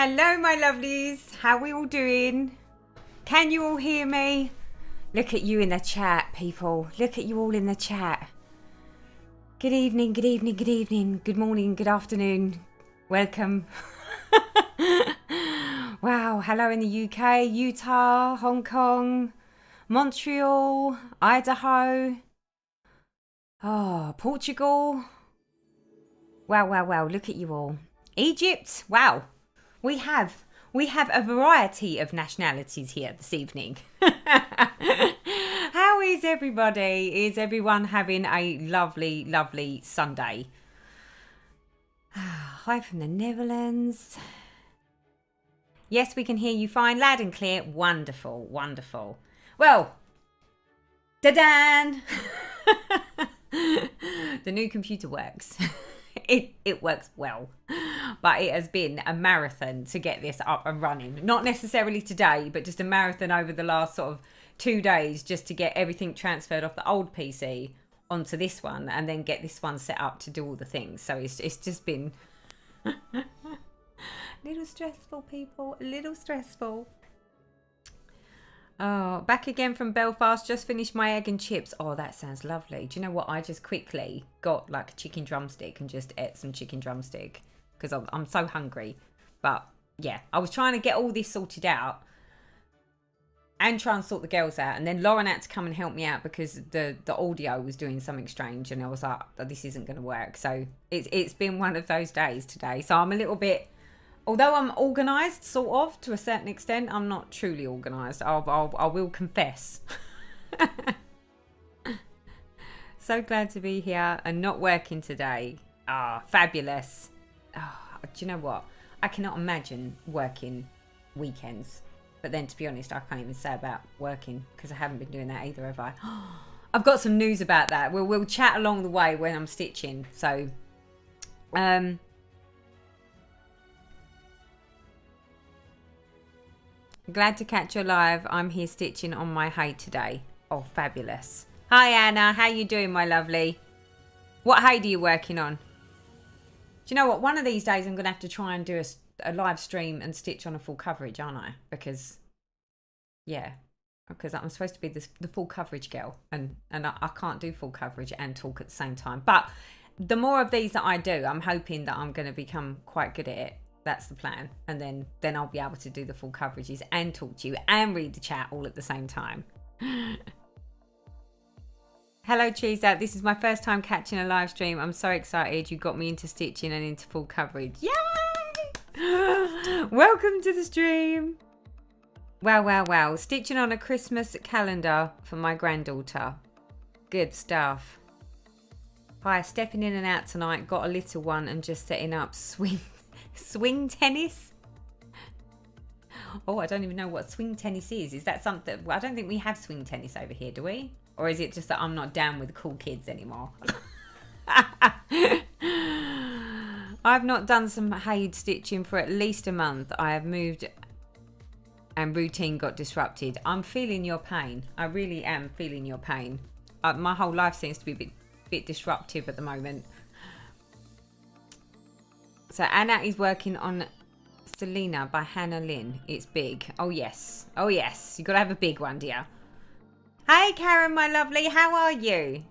Hello, my lovelies. How are we all doing? Can you all hear me? Look at you in the chat, people. Look at you all in the chat. Good evening, good evening, good evening. Good morning, good afternoon. Welcome. Wow. Hello in the UK, Utah, Hong Kong, Montreal, Idaho. Oh, Portugal. Wow, wow, wow. Look at you all. Egypt. Wow. We have a variety of nationalities here this evening. How is everybody? Is everyone having a lovely, lovely Sunday? Hi from the Netherlands. Yes, we can hear you fine, loud and clear. Wonderful, wonderful. Well, da-dan! The new computer works. It works well, but it has been a marathon to get this up and running. Not necessarily today, but just a marathon over the last sort of 2 days just to get everything transferred off the old PC onto this one and then get this one set up to do all the things. So it's just been a little stressful, people, a little stressful. Oh, back again from Belfast. Just finished my egg and chips. Oh, that sounds lovely. Do you know what? I just quickly got like a chicken drumstick and just ate some chicken drumstick because I'm so hungry. But yeah, I was trying to get all this sorted out and try and sort the girls out. And then Lauren had to come and help me out because the audio was doing something strange. And I was like, oh, this isn't going to work. So it's been one of those days today. So I'm a little bit... Although I'm organised, sort of, to a certain extent, I'm not truly organised. I will confess. So glad to be here and not working today. Ah, fabulous. Oh, do you know what? I cannot imagine working weekends. But then, to be honest, I can't even say about working because I haven't been doing that either, have I? I've got some news about that. We'll chat along the way when I'm stitching. So, glad to catch you live. I'm here stitching on my hay today. Oh, fabulous. Hi, Anna. How you doing, my lovely? What hay are you working on? Do you know what? One of these days I'm going to have to try and do a live stream and stitch on a full coverage, aren't I? Because, yeah, because I'm supposed to be the full coverage girl. And I can't do full coverage and talk at the same time. But the more of these that I do, I'm hoping that I'm going to become quite good at it. That's the plan. And then I'll be able to do the full coverages and talk to you and read the chat all at the same time. Hello, Teresa. This is my first time catching a live stream. I'm so excited. You got me into stitching and into full coverage. Yay! Welcome to the stream. Wow, wow, wow. Stitching on a Christmas calendar for my granddaughter. Good stuff. Hi, stepping in and out tonight. Got a little one and just setting up swing tennis. Oh, I don't even know what swing tennis is. Is that something? Well, I don't think we have swing tennis over here, do we? Or is it just that I'm not down with the cool kids anymore? I've not done some hay stitching for at least a month. I have moved and routine got disrupted. I'm feeling your pain. I really am feeling your pain. My whole life seems to be a bit disruptive at the moment. So Anna is working on Selena by Hannah Lynn. It's big. Oh, yes. Oh, yes. You've got to have a big one, dear. Hey, Karen, my lovely. How are you?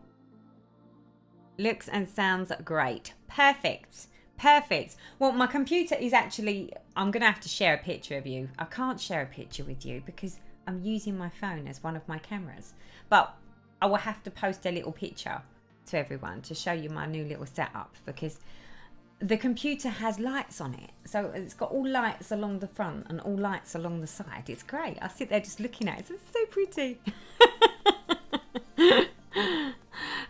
Looks and sounds great. Perfect. Perfect. Well, my computer is actually... I'm going to have to share a picture of you. I can't share a picture with you because I'm using my phone as one of my cameras. But I will have to post a little picture to everyone to show you my new little setup because... The computer has lights on it. So it's got all lights along the front and all lights along the side. It's great. I sit there just looking at it. It's so pretty.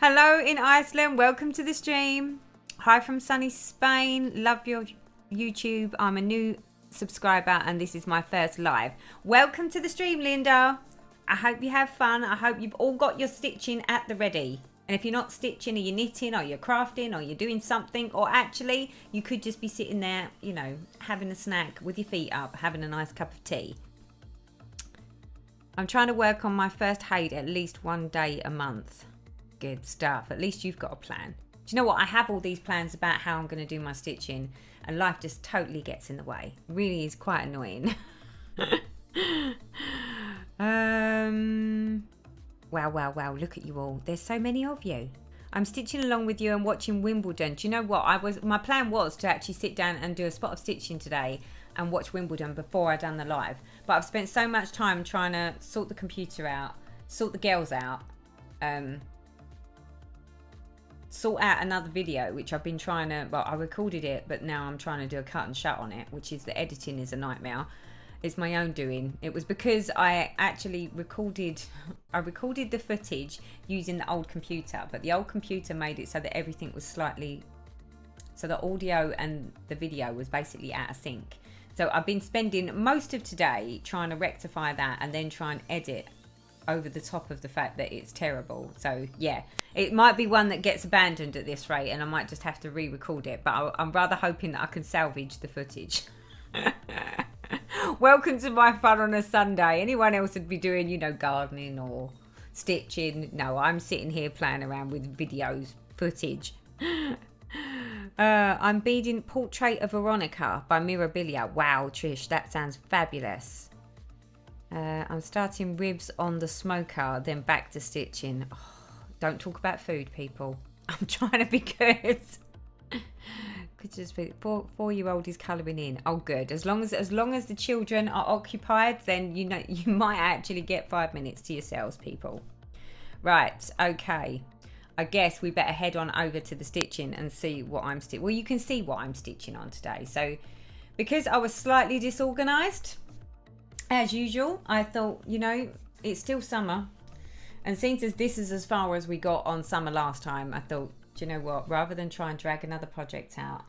Hello in Iceland. Welcome to the stream. Hi from sunny Spain. Love your YouTube. I'm a new subscriber and this is my first live. Welcome to the stream, Linda. I hope you have fun. I hope you've all got your stitching at the ready. And if you're not stitching or you're knitting or you're crafting or you're doing something, or actually you could just be sitting there, you know, having a snack with your feet up, having a nice cup of tea. I'm trying to work on my first hay at least 1 day a month. Good stuff. At least you've got a plan. Do you know what? I have all these plans about how I'm going to do my stitching, and life just totally gets in the way. Really is quite annoying. Wow, look at you all. There's so many of you. I'm stitching along with you and watching Wimbledon. Do you know what? My plan was to actually sit down and do a spot of stitching today and watch Wimbledon before I done the live. But I've spent so much time trying to sort the computer out, sort the girls out, sort out another video, which I've been trying to, well, I recorded it, but now I'm trying to do a cut and shut on it, which is the editing is a nightmare. It's my own doing. It was because I actually recorded the footage using the old computer, but the old computer made it so that everything was slightly, so the audio and the video was basically out of sync. So I've been spending most of today trying to rectify that and then try and edit over the top of the fact that it's terrible. So yeah, it might be one that gets abandoned at this rate and I might just have to re-record it, but I'm rather hoping that I can salvage the footage. Welcome to my fun on a Sunday. Anyone else would be doing, you know, gardening or stitching. No, I'm sitting here playing around with videos, footage. I'm beading Portrait of Veronica by Mirabilia. Wow, Trish, that sounds fabulous. I'm starting ribs on the smoker, then back to stitching. Oh, don't talk about food, people. I'm trying to be good. Could just be 4-year-old is colouring in. Oh, good. As long as the children are occupied, then you know you might actually get 5 minutes to yourselves, people. Right. Okay. I guess we better head on over to the stitching and see what I'm stitching. Well, you can see what I'm stitching on today. So, because I was slightly disorganised, as usual, I thought, you know, it's still summer, and since this is as far as we got on summer last time, I thought, do you know what? Rather than try and drag another project out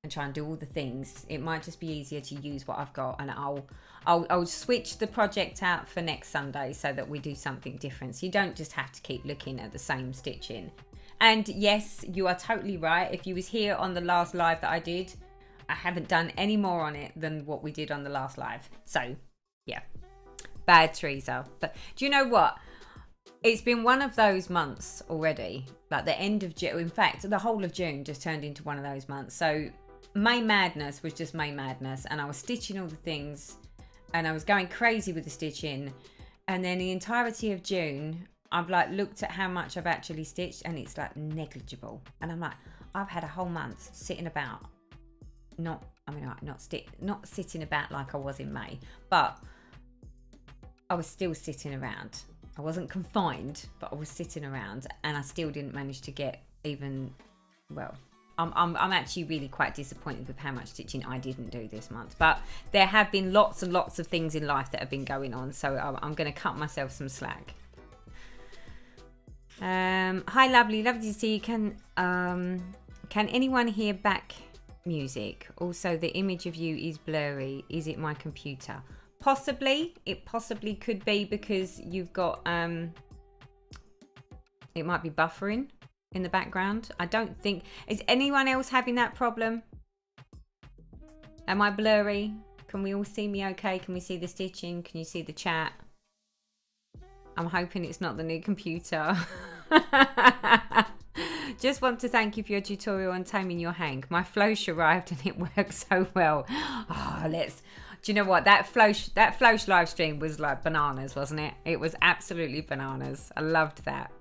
and try and do all the things, it might just be easier to use what I've got, and I'll switch the project out for next Sunday so that we do something different. So you don't just have to keep looking at the same stitching. And yes, you are totally right. If you was here on the last live that I did, I haven't done any more on it than what we did on the last live. So yeah, bad Teresa. But do you know what? It's been one of those months already, like the end of June. In fact, the whole of June just turned into one of those months. So May Madness was just May Madness, and I was stitching all the things and I was going crazy with the stitching. And then the entirety of June, I've like looked at how much I've actually stitched and it's like negligible. And I'm like, I've had a whole month sitting about, not sitting about like I was in May, but I was still sitting around. I wasn't confined, but I was sitting around, and I still didn't manage to get even. Well, I'm actually really quite disappointed with how much stitching I didn't do this month. But there have been lots and lots of things in life that have been going on, so I'm going to cut myself some slack. Hi, lovely to see you. Can anyone hear back music? Also, the image of you is blurry. Is it my computer? Possibly. It possibly could be because you've got it might be buffering in the background. I don't think, is anyone else having that problem? Am I blurry? Can we all see me okay? Can we see the stitching? Can you see the chat? I'm hoping it's not the new computer. Just want to thank you for your tutorial on taming your hang. My flosh arrived and it worked so well. Oh, do you know what? That flosh live stream was like bananas, wasn't it? It was absolutely bananas. I loved that.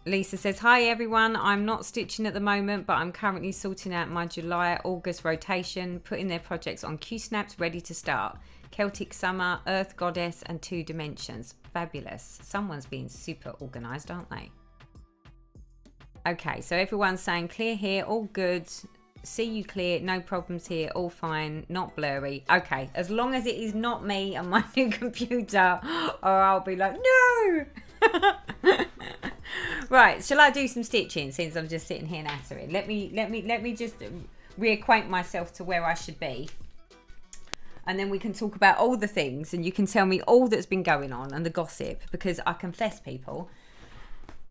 Lisa says, hi everyone. I'm not stitching at the moment, but I'm currently sorting out my July-August rotation, putting their projects on Q-snaps ready to start. Celtic Summer, Earth Goddess, and 2 Dimensions. Fabulous. Someone's being super organised, aren't they? Okay, so everyone's saying clear here, all good. See you clear, no problems here, all fine, not blurry. Okay, as long as it is not me and my new computer, or I'll be like, no! Right, shall I do some stitching since I'm just sitting here nattering? Let me just reacquaint myself to where I should be. And then we can talk about all the things and you can tell me all that's been going on and the gossip, because I confess, people,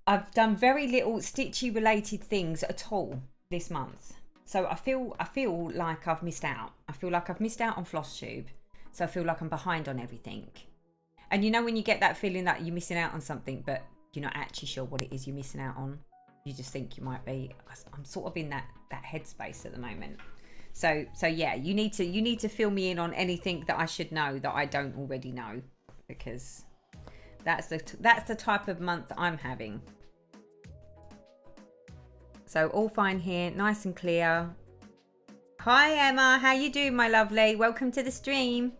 I've done very little stitchy related things at all this month. So I feel like I've missed out. I feel like I've missed out on floss tube. So I feel like I'm behind on everything. And you know when you get that feeling that you're missing out on something, but you're not actually sure what it is you're missing out on. you just think you might be. I'm sort of in that headspace at the moment. So yeah, you need to fill me in on anything that I should know that I don't already know, because that's the type of month I'm having. So all fine here, nice and clear. Hi Emma, how you doing, my lovely? Welcome to the stream.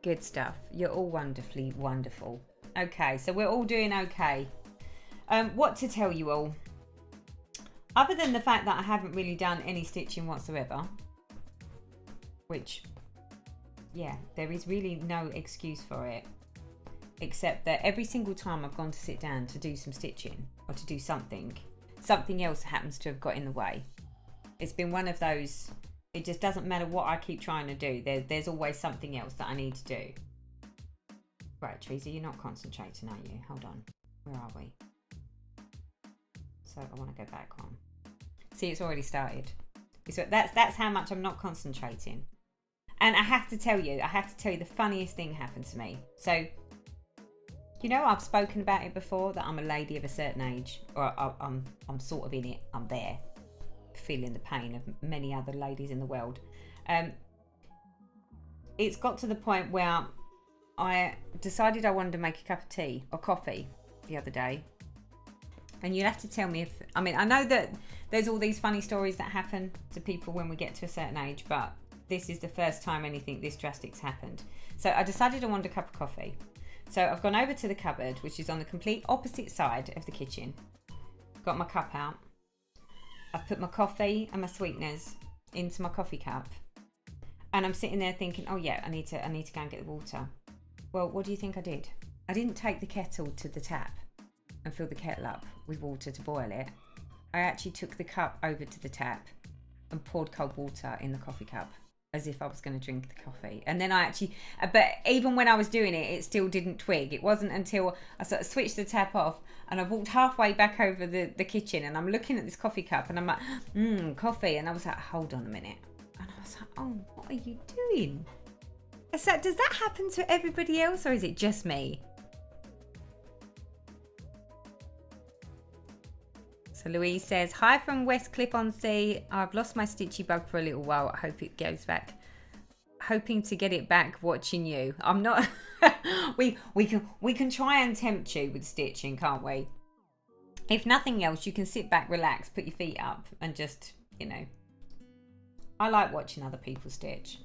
Good stuff. You're all wonderfully wonderful. Okay, so we're all doing okay. What to tell you all? Other than the fact that I haven't really done any stitching whatsoever, which, yeah, there is really no excuse for it, except that every single time I've gone to sit down to do some stitching or to do something else happens to have got in the way. It's been one of those, it just doesn't matter what I keep trying to do, there's always something else that I need to do. Right, Teresa, you're not concentrating, are you? Hold on, where are we? So I want to go back on. See, it's already started. So that's how much I'm not concentrating. And I have to tell you the funniest thing happened to me. So, you know, I've spoken about it before, that I'm a lady of a certain age, or I'm sort of in it. I'm there, feeling the pain of many other ladies in the world. It's got to the point where I decided I wanted to make a cup of tea or coffee the other day. And you'll have to tell me if, I mean, I know that there's all these funny stories that happen to people when we get to a certain age, but this is the first time anything this drastic's happened. So I decided I wanted a cup of coffee. So I've gone over to the cupboard, which is on the complete opposite side of the kitchen. Got my cup out. I've put my coffee and my sweeteners into my coffee cup. And I'm sitting there thinking, oh yeah, I need to go and get the water. Well, what do you think I did? I didn't take the kettle to the tap and fill the kettle up with water to boil it. I actually took the cup over to the tap and poured cold water in the coffee cup as if I was going to drink the coffee. And then but even when I was doing it, it still didn't twig. It wasn't until I sort of switched the tap off and I walked halfway back over the kitchen and I'm looking at this coffee cup and I'm like, coffee. And I was like, hold on a minute. And I was like, oh, what are you doing? Does that happen to everybody else or is it just me? So Louise says, hi from West Clip-on-Sea. I've lost my stitchy bug for a little while. I hope it goes back. Hoping to get it back watching you. I'm not... we can try and tempt you with stitching, can't we? If nothing else, you can sit back, relax, put your feet up and just, you know... I like watching other people stitch.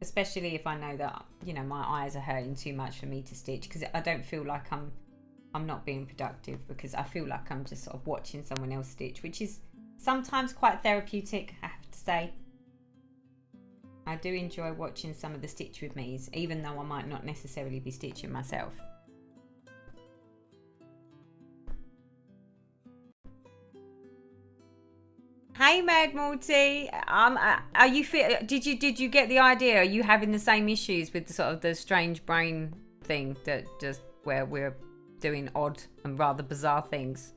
Especially if I know that, you know, my eyes are hurting too much for me to stitch, because I don't feel like I'm not being productive, because I feel like I'm just sort of watching someone else stitch, which is sometimes quite therapeutic, I have to say. I do enjoy watching some of the stitch with me's, even though I might not necessarily be stitching myself. Hey Mad Morty, are you did you get the idea? Are you having the same issues with the sort of the strange brain thing, that just where we're doing odd and rather bizarre things?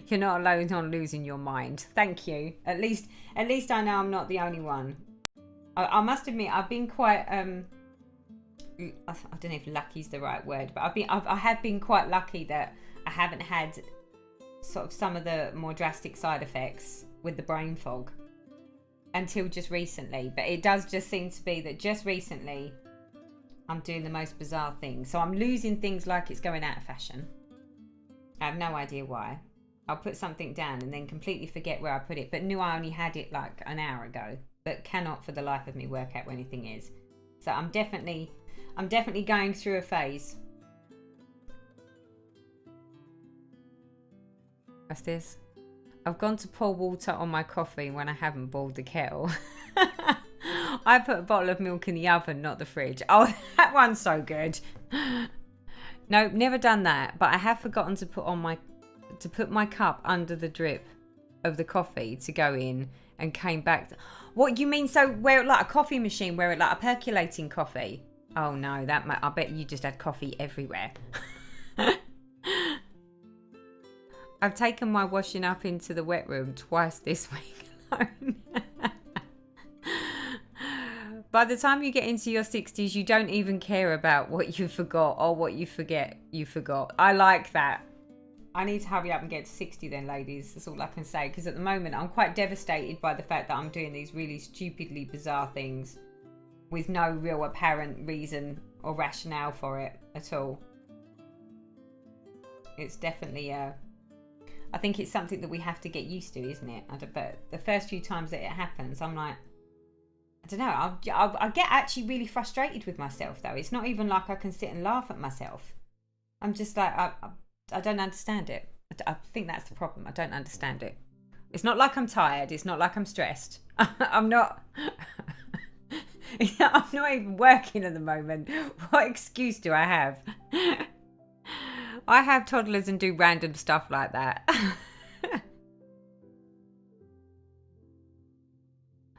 You're not alone on losing your mind. Thank you. At least I know I'm not the only one. I must admit, I've been quite I don't know if lucky is the right word, but I have been quite lucky that I haven't had sort of some of the more drastic side effects with the brain fog until just recently. But it does just seem to be that just recently I'm doing the most bizarre things. So I'm losing things like it's going out of fashion. I have no idea why. I'll put something down and then completely forget where I put it, but knew I only had it like an hour ago, but cannot for the life of me work out where anything is. So I'm definitely going through a phase. What's this? I've gone to pour water on my coffee when I haven't boiled the kettle. I put a bottle of milk in the oven, not the fridge. Oh, that one's so good. Nope, never done that. But I have forgotten to put my cup under the drip of the coffee to go in, and came back. What you mean? So where like a coffee machine, where it like a percolating coffee? Oh no, I bet you just had coffee everywhere. I've taken my washing up into the wet room twice this week alone. By the time you get into your 60s, you don't even care about what you forgot or what you forget you forgot. I like that. I need to hurry up and get to 60 then, ladies. That's all I can say. Because at the moment, I'm quite devastated by the fact that I'm doing these really stupidly bizarre things with no real apparent reason or rationale for it at all. It's definitely I think it's something that we have to get used to, isn't it? But the first few times that it happens, I'm like, I don't know. I get actually really frustrated with myself, though. It's not even like I can sit and laugh at myself. I'm just like, I don't understand it. I think that's the problem. I don't understand it. It's not like I'm tired. It's not like I'm stressed. I'm not. I'm not even working at the moment. What excuse do I have? I have toddlers and do random stuff like that.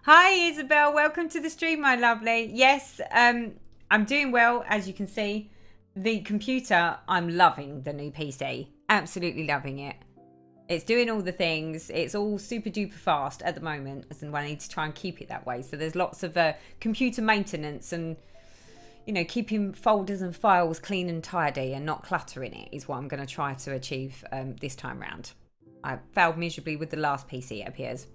Hi Isabel, welcome to the stream, my lovely. Yes, I'm doing well, as you can see. The computer, I'm loving the new PC. Absolutely loving it. It's doing all the things. It's all super duper fast at the moment, and I need to try and keep it that way. So there's lots of computer maintenance and, you know, keeping folders and files clean and tidy and not cluttering it is what I'm going to try to achieve this time round. I failed miserably with the last PC, it appears.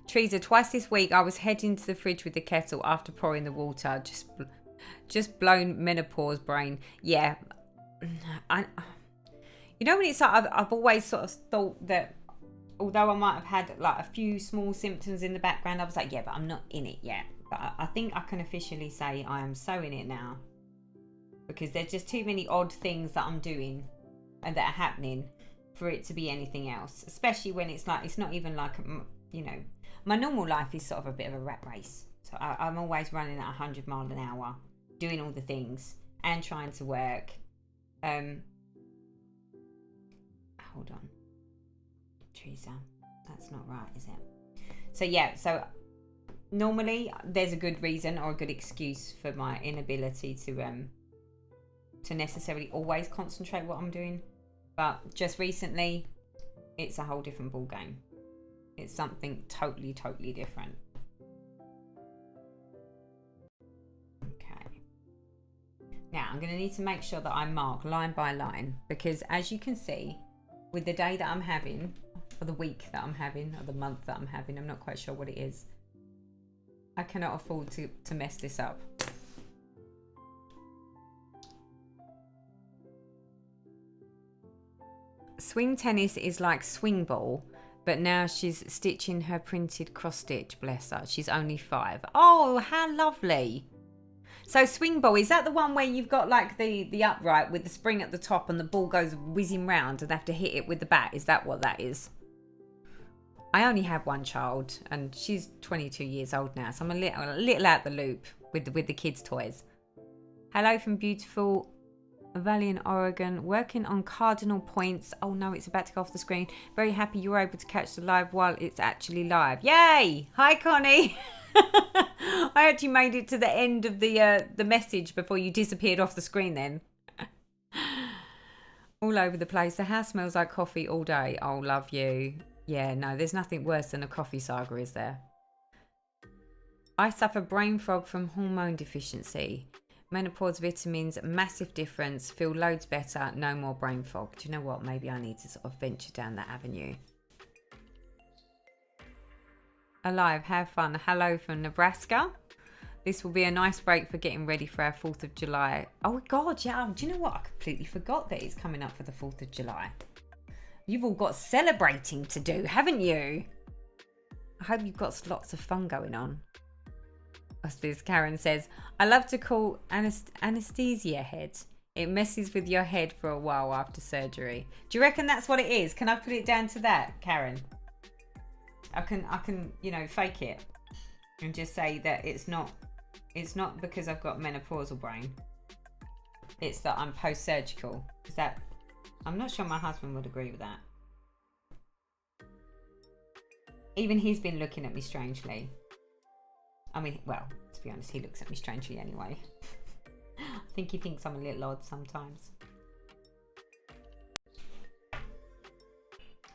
Teresa, twice this week I was heading to the fridge with the kettle after pouring the water. Just blown menopause brain. Yeah. You know, when it's like I've always sort of thought that although I might have had like a few small symptoms in the background, I was like, yeah, but I'm not in it yet. But I think I can officially say I am so in it now, because there's just too many odd things that I'm doing and that are happening for it to be anything else, especially when it's like, it's not even like, you know, my normal life is sort of a bit of a rat race. So I'm always running at 100 miles an hour, doing all the things and trying to work. Hold on, Teresa, that's not right, is it? So yeah, so normally there's a good reason or a good excuse for my inability to necessarily always concentrate what I'm doing, but just recently it's a whole different ball game. It's something totally different. Okay, now I'm going to need to make sure that I mark line by line, because as you can see, with the day that I'm having, or the week that I'm having, or the month that I'm having, I'm not quite sure what it is, I cannot afford to mess this up. Swing tennis is like swing ball, but now she's stitching her printed cross stitch, bless her. She's only 5. Oh, how lovely. So swing ball, is that the one where you've got like the upright with the spring at the top and the ball goes whizzing round and they have to hit it with the bat? Is that what that is? I only have one child and she's 22 years old now, so I'm a little out the loop with the kids' toys. Hello from beautiful Valley in Oregon, working on cardinal points. Oh no, it's about to go off the screen. Very happy you were able to catch the live while it's actually live. Yay! Hi Connie. I actually made it to the end of the message before you disappeared off the screen then. All over the place. The house smells like coffee all day. Oh, love you. Yeah, no, there's nothing worse than a coffee saga, is there? I suffer brain fog from hormone deficiency. Menopause vitamins, massive difference. Feel loads better. No more brain fog. Do you know what? Maybe I need to sort of venture down that avenue. Alive, have fun. Hello from Nebraska. This will be a nice break for getting ready for our 4th of July. Oh God, yeah. Do you know what? I completely forgot that it's coming up for the 4th of July. You've all got celebrating to do, haven't you? I hope you've got lots of fun going on. As Karen says, I love to call anesthesia head. It messes with your head for a while after surgery. Do you reckon that's what it is? Can I put it down to that, Karen? I can, you know, fake it and just say that it's not because I've got menopausal brain. It's that I'm post-surgical. Is that? I'm not sure my husband would agree with that. Even he's been looking at me strangely. I mean, well, to be honest, he looks at me strangely anyway. I think he thinks I'm a little odd sometimes.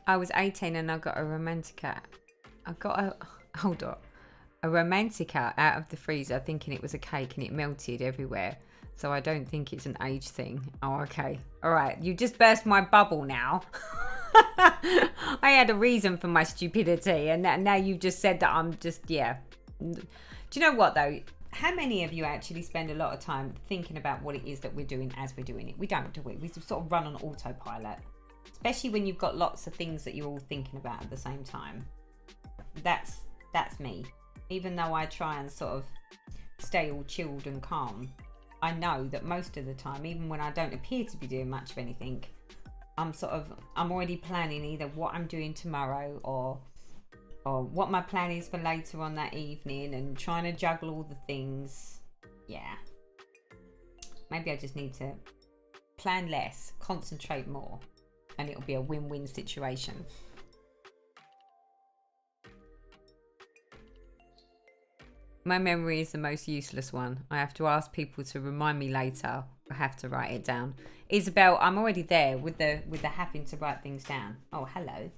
I was 18 and I got a romantic cat. Hold on. a romantica out of the freezer thinking it was a cake and it melted everywhere. So I don't think it's an age thing. Oh, okay. All right. You just burst my bubble now. I had a reason for my stupidity, and now you've just said that I'm just, yeah. Do you know what, though? How many of you actually spend a lot of time thinking about what it is that we're doing as we're doing it? We don't, do we? We sort of run on autopilot, especially when you've got lots of things that you're all thinking about at the same time. That's me. Even though I try and sort of stay all chilled and calm, I know that most of the time, even when I don't appear to be doing much of anything, I'm already planning either what I'm doing tomorrow or what my plan is for later on that evening, and trying to juggle all the things. Yeah. Maybe I just need to plan less, concentrate more, and it'll be a win-win situation. My memory is the most useless one. I have to ask people to remind me later. I have to write it down. Isabel, I'm already there with the having to write things down. Oh, hello.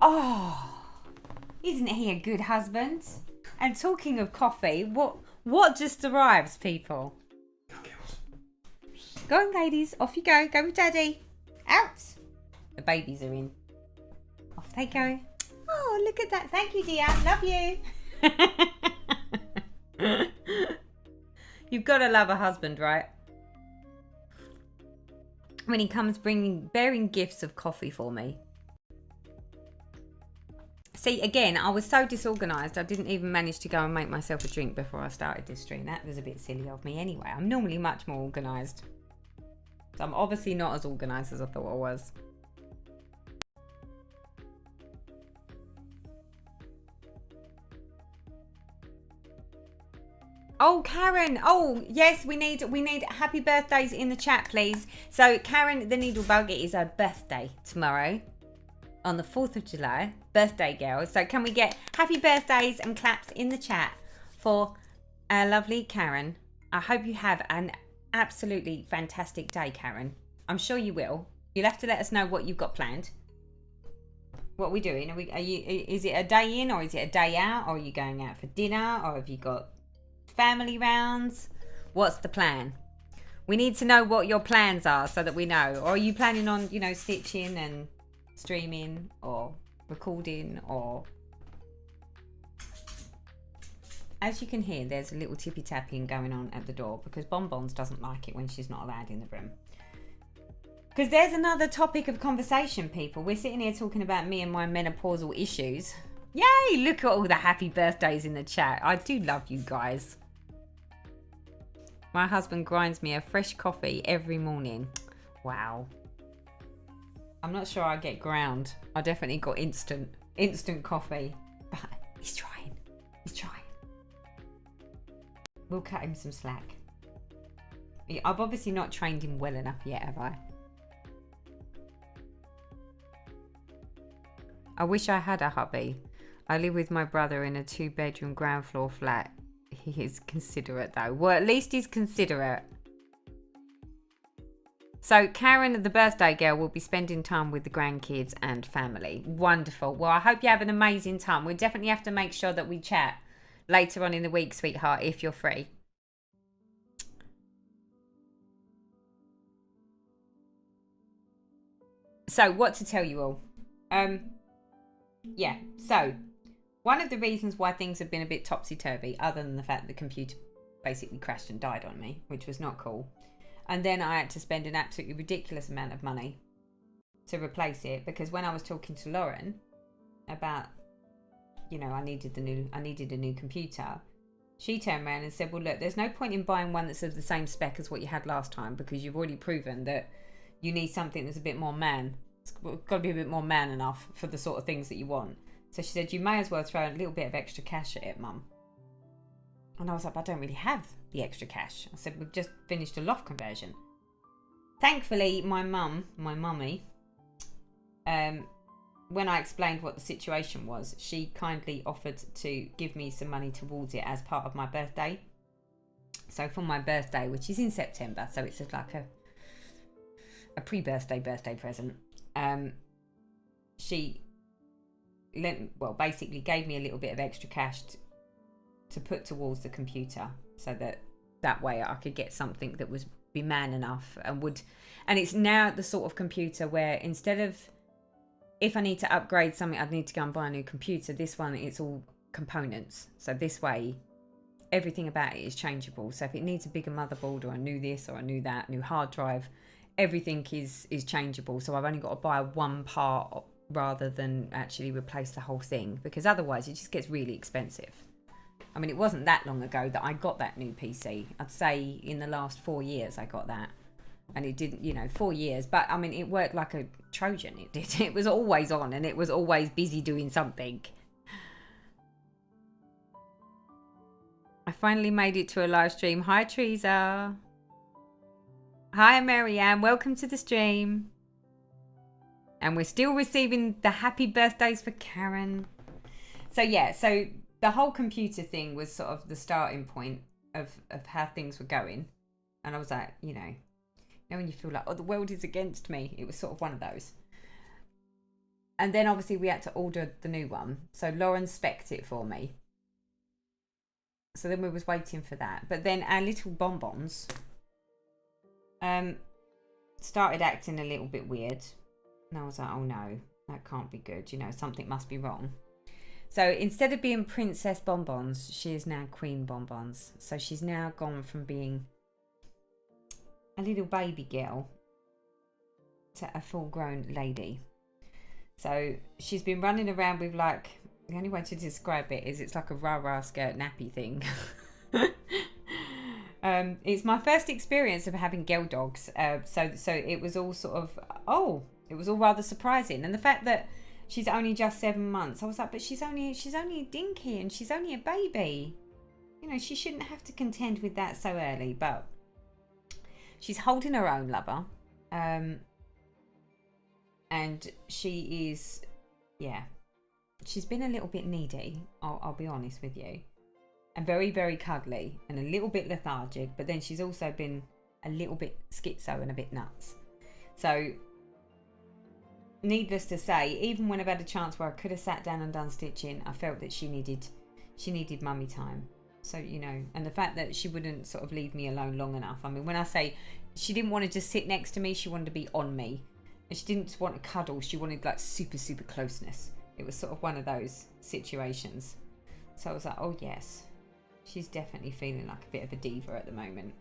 Oh, isn't he a good husband? And talking of coffee, what just arrives, people? Go on, ladies. Off you go. Go with Daddy. Out. The babies are in. Off they go. Oh, look at that. Thank you, dear. Love you. You've got to love a husband, right? When he comes bearing gifts of coffee for me. See, again, I was so disorganised, I didn't even manage to go and make myself a drink before I started this stream. That was a bit silly of me anyway. I'm normally much more organised. So I'm obviously not as organised as I thought I was. Oh, Karen. Oh, yes, we need happy birthdays in the chat, please. So, Karen the Needlebug, it is her birthday tomorrow on the 4th of July. Birthday girl. So, can we get happy birthdays and claps in the chat for our lovely Karen? I hope you have an absolutely fantastic day, Karen. I'm sure you will. You'll have to let us know what you've got planned. What are we doing? Is it a day in, or is it a day out, or are you going out for dinner, or have you got family rounds? What's the plan? We need to know what your plans are so that we know. Or are you planning on, stitching and streaming or recording? Or as you can hear, there's a little tippy tapping going on at the door because Bonbons doesn't like it when she's not allowed in the room. Because there's another topic of conversation, people. We're sitting here talking about me and my menopausal issues. Yay! Look at all the happy birthdays in the chat. I do love you guys. My husband grinds me a fresh coffee every morning. Wow. I'm not sure I get ground. I definitely got instant coffee. But he's trying. He's trying. We'll cut him some slack. I've obviously not trained him well enough yet, have I? I wish I had a hubby. I live with my brother in a 2-bedroom ground floor flat. He is considerate though. Well, at least he's considerate. So Karen, the birthday girl, will be spending time with the grandkids and family. Wonderful. Well, I hope you have an amazing time. We'll definitely have to make sure that we chat later on in the week, sweetheart, if you're free. So what to tell you all? Yeah, so one of the reasons why things have been a bit topsy-turvy, other than the fact that the computer basically crashed and died on me, which was not cool. And then I had to spend an absolutely ridiculous amount of money to replace it, because when I was talking to Lauren about, I needed a new computer, she turned around and said, well, look, there's no point in buying one that's of the same spec as what you had last time, because you've already proven that you need something that's a bit more it's got to be a bit more man enough for the sort of things that you want. So she said, you may as well throw a little bit of extra cash at it, Mum. And I was like, I don't really have the extra cash. I said, we've just finished a loft conversion. Thankfully, my mummy, when I explained what the situation was, she kindly offered to give me some money towards it as part of my birthday. So for my birthday, which is in September, so it's just like a pre-birthday present, she basically gave me a little bit of extra cash to put towards the computer, so that way I could get something that was be man enough and it's now the sort of computer where instead of, if I need to upgrade something, I'd need to go and buy a new computer. This one, it's all components. So this way, everything about it is changeable. So if it needs a bigger motherboard, or a new this or a new that, new hard drive, everything is changeable. So I've only got to buy one part rather than actually replace the whole thing, because otherwise it just gets really expensive. I mean, it wasn't that long ago that I got that new PC. I'd say in the last 4 years I got that. And it didn't, 4 years. But, I mean, it worked like a Trojan. It did. It was always on and it was always busy doing something. I finally made it to a live stream. Hi, Teresa. Hi, Marianne. Welcome to the stream. And we're still receiving the happy birthdays for Karen. So, yeah. So, the whole computer thing was sort of the starting point of how things were going. And I was like, when you feel like, oh, the world is against me. It was sort of one of those. And then obviously we had to order the new one. So Lauren spec'd it for me. So then we was waiting for that. But then our little bonbons started acting a little bit weird. And I was like, oh no, that can't be good. Something must be wrong. So instead of being Princess Bonbons, she is now Queen Bonbons. So she's now gone from being a little baby girl to a full-grown lady. So she's been running around with, like, the only way to describe it is it's like a rah-rah skirt nappy thing. It's my first experience of having girl dogs, so it was all sort of, it was all rather surprising. And the fact that she's only just 7 months, I was like, but she's only a dinky and she's only a baby. She shouldn't have to contend with that so early, but she's holding her own, lover. And she is, she's been a little bit needy, I'll be honest with you. And very, very cuddly and a little bit lethargic. But then she's also been a little bit schizo and a bit nuts. So, needless to say, even when I've had a chance where I could have sat down and done stitching, I felt that she needed mummy time. So, and the fact that she wouldn't sort of leave me alone long enough. I mean, when I say she didn't want to just sit next to me, she wanted to be on me. And she didn't want to cuddle. She wanted like super, super closeness. It was sort of one of those situations. So I was like, oh yes, she's definitely feeling like a bit of a diva at the moment.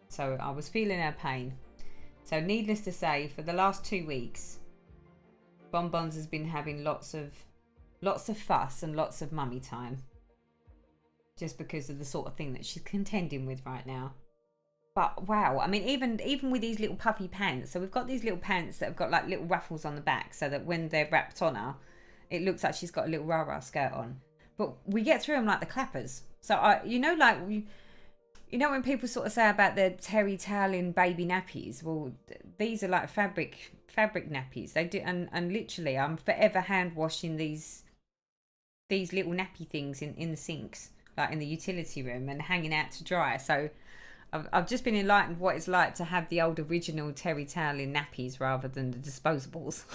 So I was feeling her pain. So needless to say, for the last 2 weeks, Bonbons has been having lots of fuss and lots of mummy time. Just because of the sort of thing that she's contending with right now. But wow, I mean, even with these little puffy pants. So we've got these little pants that have got like little ruffles on the back, so that when they're wrapped on her, it looks like she's got a little rah-rah skirt on. But we get through them like the clappers. So when people sort of say about the terry toweling baby nappies, well, these are like fabric nappies. They do, and literally, I'm forever hand washing these little nappy things in the sinks, like in the utility room, and hanging out to dry. So I've just been enlightened what it's like to have the old original terry toweling nappies rather than the disposables.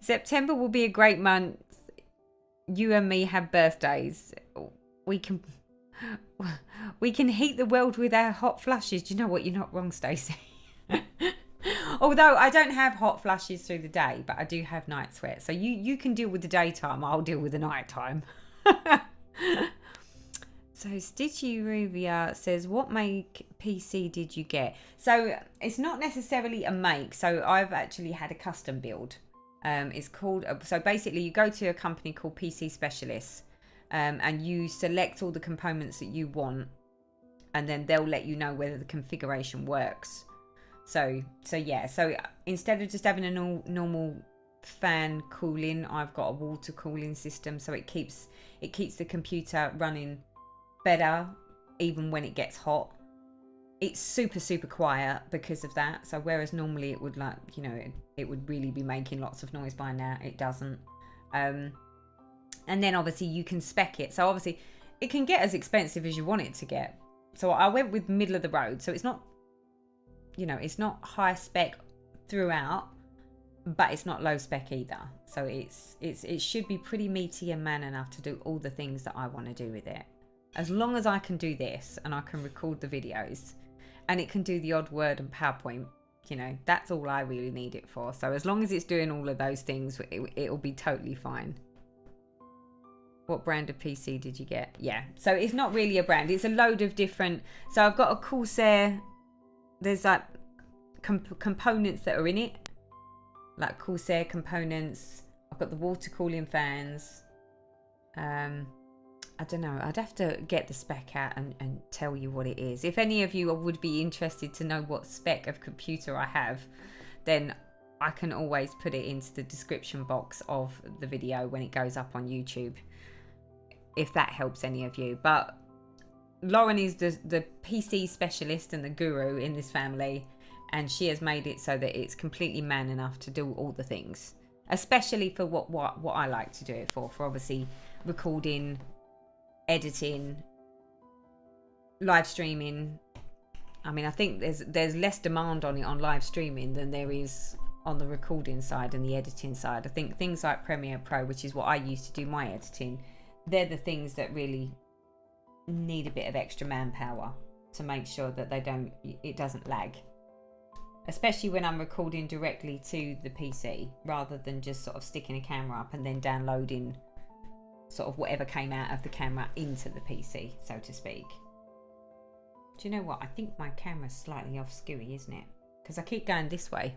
September will be a great month. You and me have birthdays. We can heat the world with our hot flushes. Do you know what? You're not wrong, Stacey. Although I don't have hot flushes through the day, but I do have night sweat. So you can deal with the daytime. I'll deal with the nighttime. So Stitchy Ruvia says, what make PC did you get? So it's not necessarily a make. So I've actually had a custom build. It's called, so basically you go to a company called PC Specialists, and you select all the components that you want, and then they'll let you know whether the configuration works. So instead of just having a normal fan cooling, I've got a water cooling system, so it keeps the computer running better even when it gets hot. It's super, super quiet because of that. So whereas normally it would it would really be making lots of noise by now, it doesn't. And then obviously you can spec it. So obviously it can get as expensive as you want it to get. So I went with middle of the road. So it's not, it's not high spec throughout, but it's not low spec either. So it should be pretty meaty and man enough to do all the things that I want to do with it. As long as I can do this and I can record the videos and it can do the odd Word and PowerPoint, you know, that's all I really need it for. So as long as it's doing all of those things, it'll be totally fine. What brand of PC did you get? Yeah, so it's not really a brand. It's a load of different. So I've got a Corsair. There's like components that are in it, like Corsair components. I've got the water cooling fans. I don't know. I'd have to get the spec out and tell you what it is. If any of you would be interested to know what spec of computer I have, then I can always put it into the description box of the video when it goes up on YouTube, if that helps any of you. But Lauren is the PC specialist and the guru in this family, and she has made it so that it's completely man enough to do all the things, especially for what I like to do it for obviously recording, editing, live streaming. I mean, I think there's less demand on it on live streaming than there is on the recording side and the editing side. I think things like Premiere Pro, which is what I use to do my editing, they're the things that really need a bit of extra manpower to make sure that it doesn't lag, especially when I'm recording directly to the PC rather than just sort of sticking a camera up and then downloading sort of whatever came out of the camera into the PC, so to speak. Do you know what? I think my camera's slightly off skewy, isn't it? Because I keep going this way.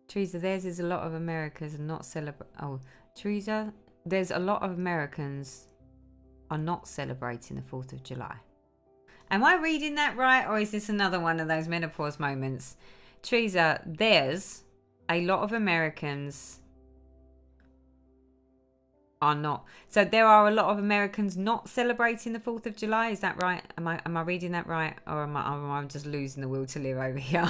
Teresa, theirs is a lot of Americans are not celebrate. Oh, Teresa, there's a lot of Americans are not celebrating the 4th of July. Am I reading that right, or is this another one of those menopause moments? Teresa, there's a lot of Americans are not. So there are a lot of Americans not celebrating the 4th of July. Is that right? Am I reading that right, or am I just losing the will to live over here?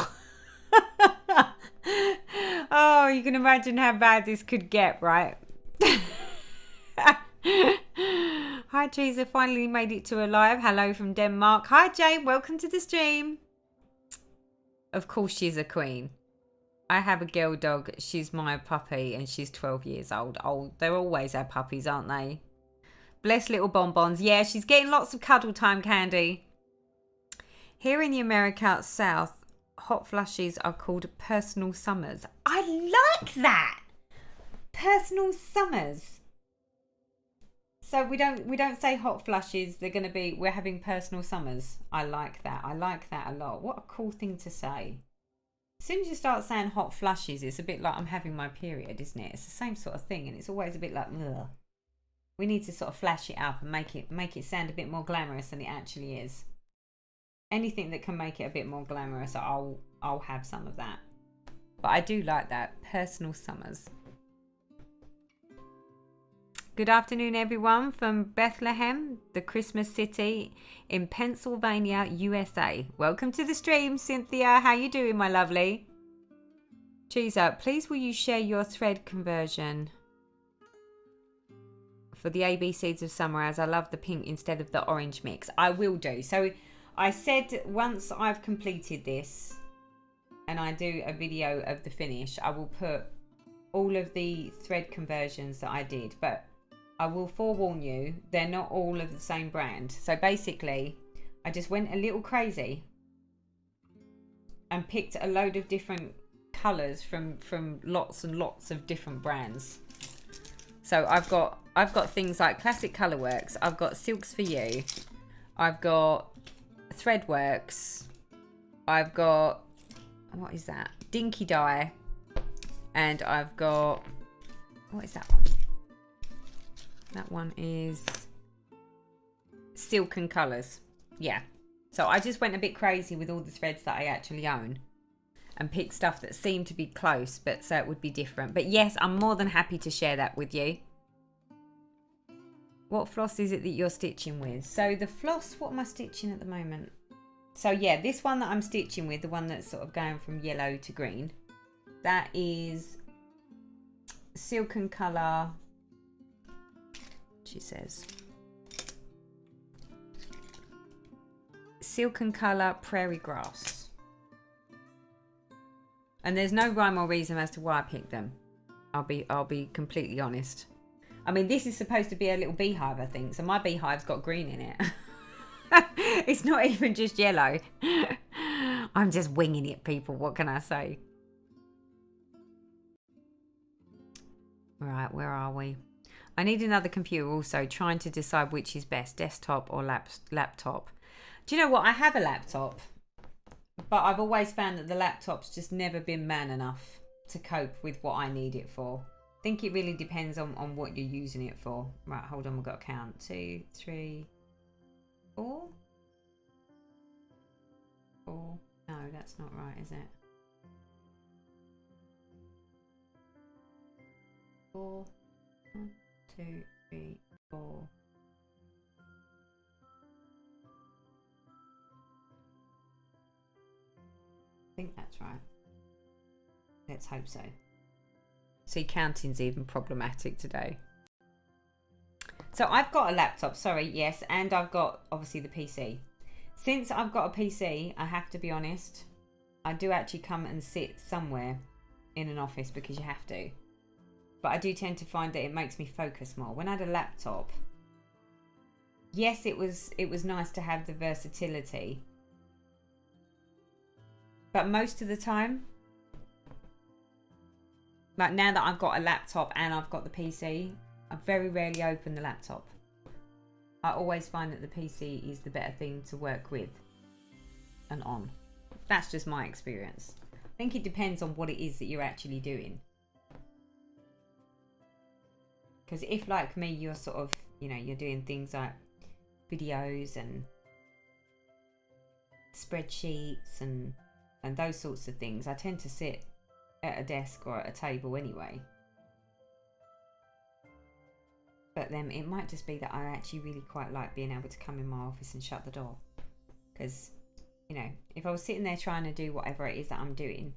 Oh, you can imagine how bad this could get, right? Hi, Teresa, finally made it to a live. Hello from Denmark. Hi, Jane, welcome to the stream. Of course, she's a queen. I have a girl dog. She's my puppy, and she's 12 years old. Oh, they're always our puppies, aren't they? Bless little bonbons. Yeah, she's getting lots of cuddle time, Candy. Here in the America South, hot flushes are called personal summers. I like that. Personal summers. So we don't say hot flushes. They're going to be, we're having personal summers. I like that. I like that a lot. What a cool thing to say. As soon as you start saying hot flushes, it's a bit like I'm having my period, isn't it? It's the same sort of thing, and it's always a bit like, ugh. We need to sort of flash it up and make it sound a bit more glamorous than it actually is. Anything that can make it a bit more glamorous, I'll have some of that. But I do like that. Personal summers. Good afternoon, everyone, from Bethlehem, the Christmas city in Pennsylvania, USA. Welcome to the stream, Cynthia. How you doing, my lovely? Teresa, please will you share your thread conversion for the AB Seeds of Summer, as I love the pink instead of the orange mix. I will do. So I said once I've completed this and I do a video of the finish, I will put all of the thread conversions that I did. But I will forewarn you, they're not all of the same brand. So basically, I just went a little crazy and picked a load of different colours from lots and lots of different brands. So I've got things like Classic Colourworks, I've got Silks for You, I've got Threadworks, I've got, what is that? Dinky Dye, and I've got, what is that one? That one is Silken Colours. Yeah. So I just went a bit crazy with all the threads that I actually own and picked stuff that seemed to be close, but so it would be different. But yes, I'm more than happy to share that with you. What floss is it that you're stitching with? So the floss, what am I stitching at the moment? So yeah, this one that I'm stitching with, the one that's sort of going from yellow to green, that is Silken Colour, she says. Silken Colour Prairie Grass. And there's no rhyme or reason as to why I picked them. I'll be completely honest. I mean, this is supposed to be a little beehive, I think. So my beehive's got green in it. It's not even just yellow. I'm just winging it, people. What can I say? Right, where are we? I need another computer also, trying to decide which is best, desktop or laptop. Do you know what? I have a laptop, but I've always found that the laptop's just never been man enough to cope with what I need it for. I think it really depends on what you're using it for. Right, hold on, we've got to count. 2, 3, 4? 4. No, that's not right, is it? 4. 1, 2, 3, 4. I think that's right. Let's hope so. See, counting's even problematic today. So I've got a laptop, sorry, yes, and I've got obviously the PC. Since I've got a PC, I have to be honest, I do actually come and sit somewhere in an office because you have to. But I do tend to find that it makes me focus more. When I had a laptop, yes, it was nice to have the versatility. But most of the time, like now that I've got a laptop and I've got the PC, I very rarely open the laptop. I always find that the PC is the better thing to work with and on. That's just my experience. I think it depends on what it is that you're actually doing. Because if, like me, you're sort of, you know, you're doing things like videos and spreadsheets and those sorts of things, I tend to sit at a desk or at a table anyway. But then it might just be that I actually really quite like being able to come in my office and shut the door. Because, you know, if I was sitting there trying to do whatever it is that I'm doing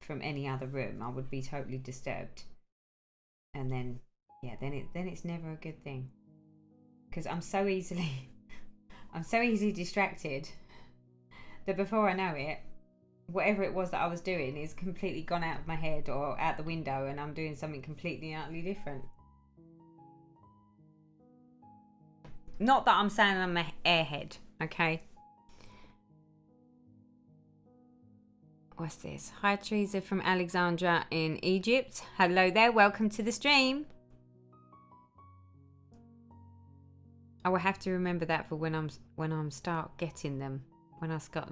from any other room, I would be totally disturbed. And then, yeah, then it's never a good thing. Because I'm so easily distracted that before I know it, whatever it was that I was doing is completely gone out of my head or out the window, and I'm doing something completely and utterly different. Not that I'm saying I'm an airhead, okay? What's this? Hi, Teresa from Alexandria in Egypt. Hello there, welcome to the stream. I will have to remember that for when I'm start getting them.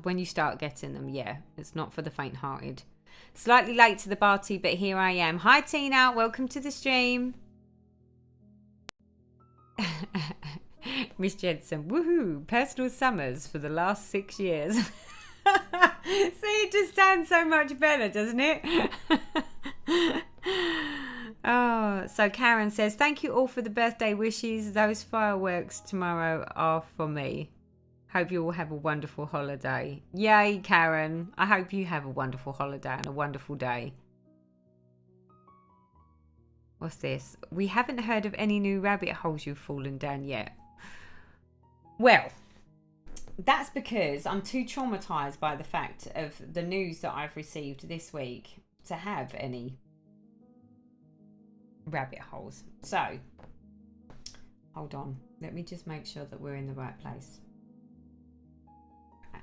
When you start getting them, yeah, it's not for the faint-hearted. Slightly late to the party, but here I am. Hi, Tina. Welcome to the stream. Miss Jensen, woohoo! Personal summers for the last 6 years. See, it just sounds so much better, doesn't it? Oh, so Karen says, thank you all for the birthday wishes. Those fireworks tomorrow are for me. Hope you all have a wonderful holiday. Yay, Karen. I hope you have a wonderful holiday and a wonderful day. What's this? We haven't heard of any new rabbit holes you've fallen down yet. Well, that's because I'm too traumatized by the fact of the news that I've received this week to have any rabbit holes. So, hold on. Let me just make sure that we're in the right place.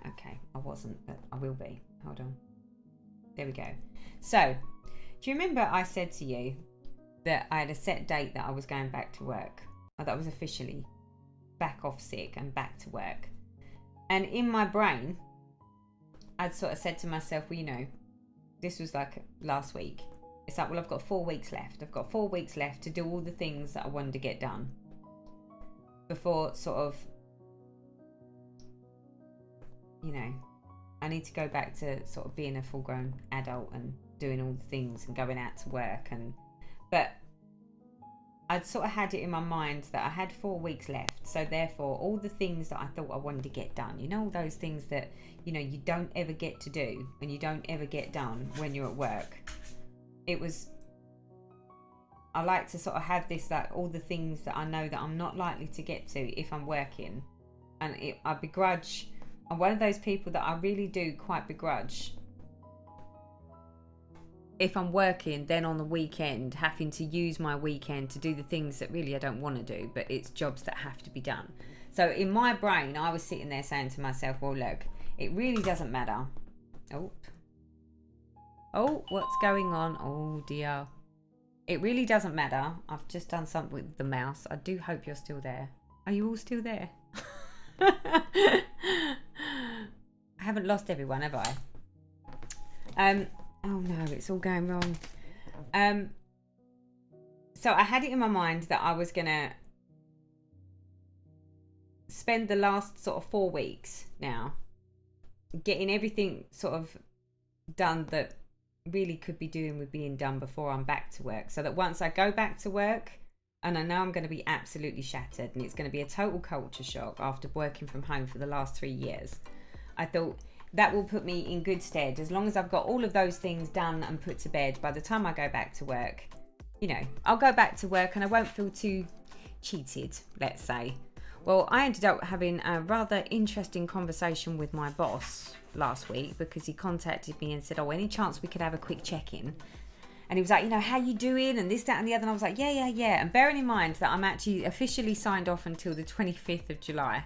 Okay, I wasn't, but I will be. Hold on. There we go. So, do you remember I said to you that I had a set date that I was going back to work? Or that I was officially back off sick and back to work. And in my brain, I'd sort of said to myself, well, you know, this was like last week. It's like, well, I've got 4 weeks left. I've got 4 weeks left to do all the things that I wanted to get done before sort of, you know, I need to go back to sort of being a full-grown adult and doing all the things and going out to work. But I'd sort of had it in my mind that I had 4 weeks left. So therefore, all the things that I thought I wanted to get done, you know, all those things that, you know, you don't ever get to do and you don't ever get done when you're at work. It was, I like to sort of have this, like, all the things that I know that I'm not likely to get to if I'm working. And I begrudge I'm one of those people that I really do quite begrudge if I'm working, then on the weekend, having to use my weekend to do the things that really I don't want to do, but it's jobs that have to be done. So in my brain, I was sitting there saying to myself, well, look, it really doesn't matter. Oh, what's going on? Oh, dear. It really doesn't matter. I've just done something with the mouse. I do hope you're still there. Are you all still there? I haven't lost everyone, have I? Oh no, it's all going wrong. So I had it in my mind that I was gonna spend the last sort of 4 weeks now getting everything sort of done that really could be doing with being done before I'm back to work, so that once I go back to work, and I know I'm going to be absolutely shattered and it's going to be a total culture shock after working from home for the last 3 years, I thought that will put me in good stead. As long as I've got all of those things done and put to bed, by the time I go back to work, you know, I'll go back to work and I won't feel too cheated, let's say. Well, I ended up having a rather interesting conversation with my boss last week, because he contacted me and said, oh, any chance we could have a quick check-in? And he was like, you know, how you doing? And this, that, and the other. And I was like, yeah. And bearing in mind that I'm actually officially signed off until the 25th of July.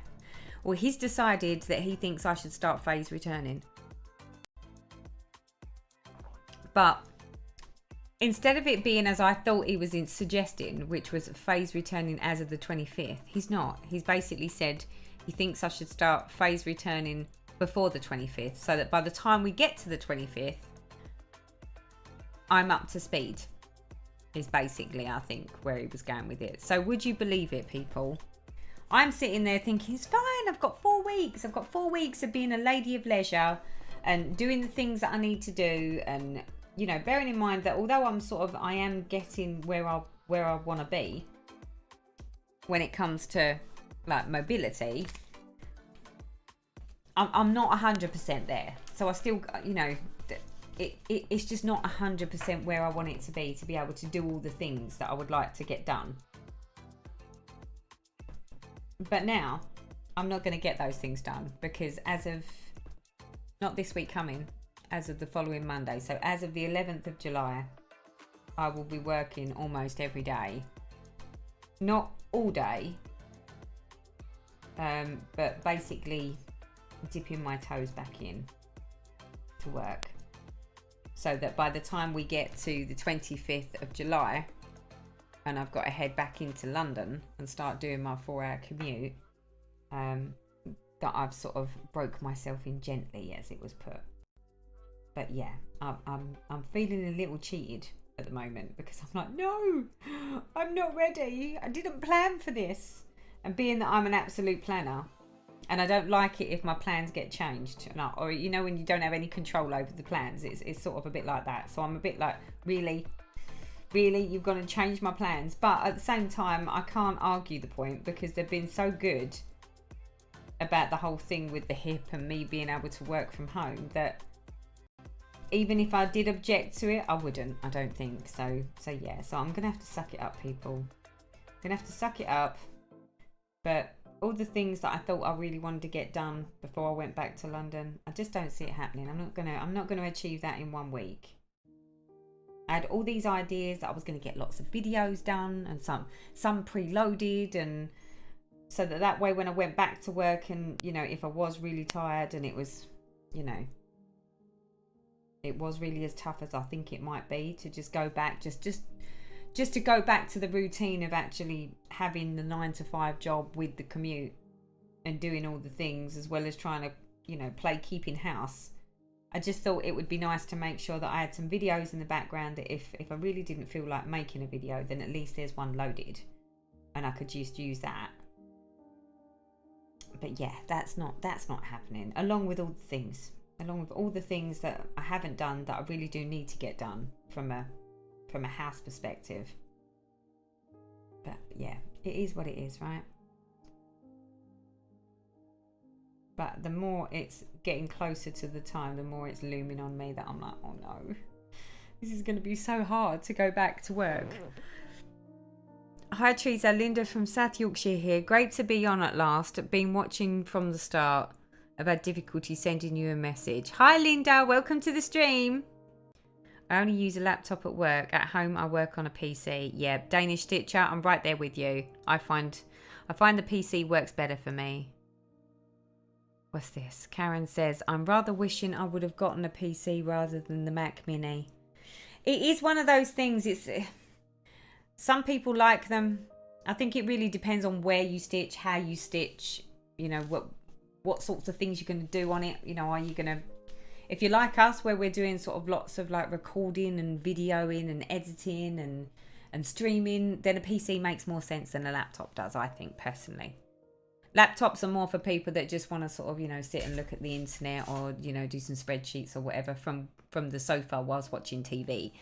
Well, he's decided that he thinks I should start phase returning. But instead of it being as I thought he was suggesting, which was phase returning as of the 25th, he's not. He's basically said he thinks I should start phase returning before the 25th, so that by the time we get to the 25th, I'm up to speed, is basically, I think, where he was going with it. So would you believe it, people? I'm sitting there thinking, it's fine, I've got 4 weeks. I've got 4 weeks of being a lady of leisure and doing the things that I need to do. And, you know, bearing in mind that although I am getting where I want to be when it comes to, like, mobility, I'm not 100% there. So I still, you know, it's just not 100% where I want it to be able to do all the things that I would like to get done. But now I'm not going to get those things done, because as of, not this week coming, as of the following Monday, so as of the 11th of July, I will be working almost every day. Not all day, but basically dipping my toes back in to work, so that by the time we get to the 25th of July and I've got to head back into London and start doing my 4-hour commute, that I've sort of broke myself in gently, as it was put. But yeah, I'm feeling a little cheated at the moment, because I'm like, no, I'm not ready. I didn't plan for this. And being that I'm an absolute planner, and I don't like it if my plans get changed, or you know, when you don't have any control over the plans, it's sort of a bit like that. So I'm a bit like, really, you've got to change my plans. But at the same time, I can't argue the point, because they've been so good about the whole thing with the hip and me being able to work from home, that even if I did object to it, I wouldn't, I don't think. So yeah, so I'm gonna have to suck it up, people. I'm gonna have to suck it up. But all the things that I thought I really wanted to get done before I went back to London, I just don't see it happening. I'm not gonna achieve that in 1 week. I had all these ideas that I was going to get lots of videos done, and some preloaded, and so that way when I went back to work, and, you know, if I was really tired and it was, you know, it was really as tough as I think it might be to just go back, just to go back to the routine of actually having the 9-to-5 job with the commute and doing all the things, as well as trying to, you know, play keeping house. I just thought it would be nice to make sure that I had some videos in the background, that if I really didn't feel like making a video, then at least there's one loaded and I could just use that. But yeah, that's not happening, along with all the things that I haven't done that I really do need to get done from a house perspective. But yeah, it is what it is, right? But the more it's getting closer to the time, the more it's looming on me that I'm like, oh no, this is going to be so hard to go back to work. Hi Teresa, Linda from South Yorkshire here. Great to be on at last. Been watching from the start. I've had difficulty sending you a message. Hi, Linda. Welcome to the stream. I only use a laptop at work. At home, I work on a PC. Yeah, Danish Stitcher, I'm right there with you. I find the PC works better for me. What's this? Karen says, I'm rather wishing I would have gotten a PC rather than the Mac Mini. It is one of those things. It's some people like them. I think it really depends on where you stitch, how you stitch, you know, what sorts of things you're going to do on it. You know, are you going to, if you're like us, where we're doing sort of lots of like recording and videoing and editing and streaming, then a PC makes more sense than a laptop does, I think, personally. Laptops are more for people that just want to sort of, you know, sit and look at the internet or, you know, do some spreadsheets or whatever from the sofa whilst watching TV.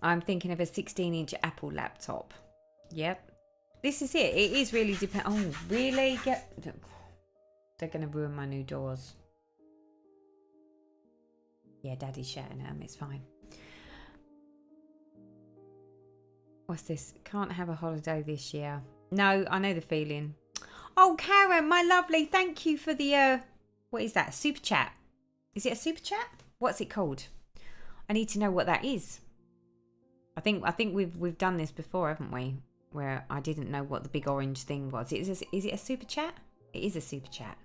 I'm thinking of a 16-inch Apple laptop. Yep. This is it. It is really depend. Oh, really? They're going to ruin my new doors. Yeah, Daddy's shouting at them. It's fine. What's this? Can't have a holiday this year. No, I know the feeling. Oh, Karen, my lovely. Thank you for the, what is that? Super chat. Is it a super chat? What's it called? I need to know what that is. I think we've done this before, haven't we? Where I didn't know what the big orange thing was. Is it a super chat? It is a super chat.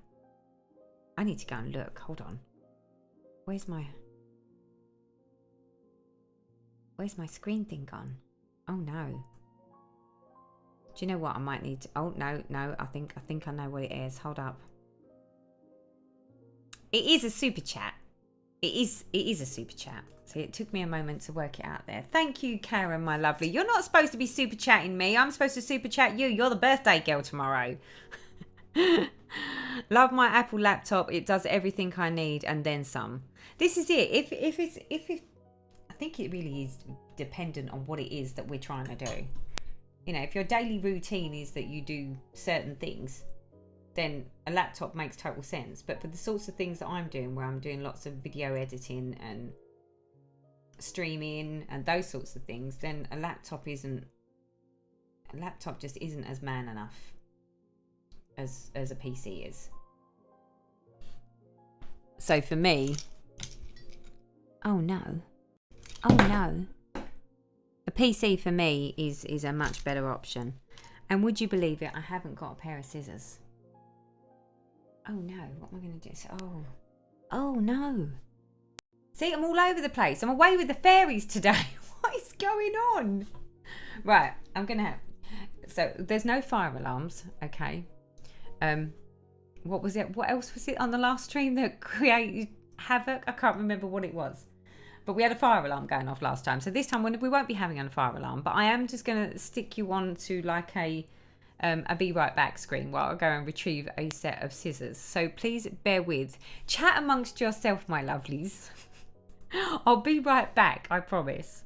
I need to go and look. Hold on. Where's my screen thing gone? Oh no. Do you know what? I might need to... Oh no. I think I know what it is. Hold up. It is a super chat. It is a super chat. So it took me a moment to work it out there. Thank you, Karen, my lovely. You're not supposed to be super chatting me. I'm supposed to super chat you. You're the birthday girl tomorrow. Love my Apple laptop. It does everything I need and then some. This is it. If it's I think it really is dependent on what it is that we're trying to do. You know, if your daily routine is that you do certain things, then a laptop makes total sense. But for the sorts of things that I'm doing, where I'm doing lots of video editing and streaming and those sorts of things, then a laptop just isn't as man enough as a PC is. So for me, oh no, a PC for me is a much better option. And would you believe it, I haven't got a pair of scissors. Oh no, what am I going to do? Oh no. See, I'm all over the place. I'm away with the fairies today. What is going on? Right, I'm going to have... So, there's no fire alarms, okay? What was it? What else was it on the last stream that created havoc? I can't remember what it was. But we had a fire alarm going off last time. So this time we won't be having a fire alarm. But I am just going to stick you on to like a be right back screen while I go and retrieve a set of scissors. So please bear with. Chat amongst yourself, my lovelies. I'll be right back, I promise.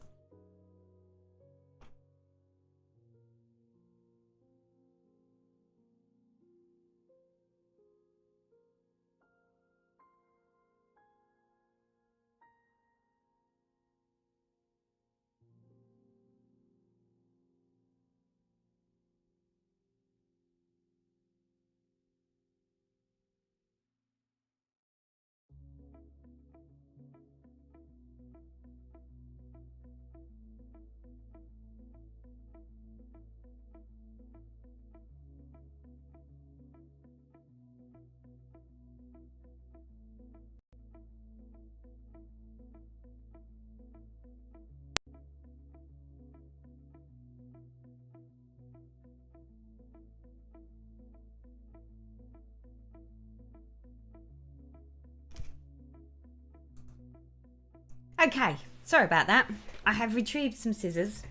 Okay, sorry about that. I have retrieved some scissors.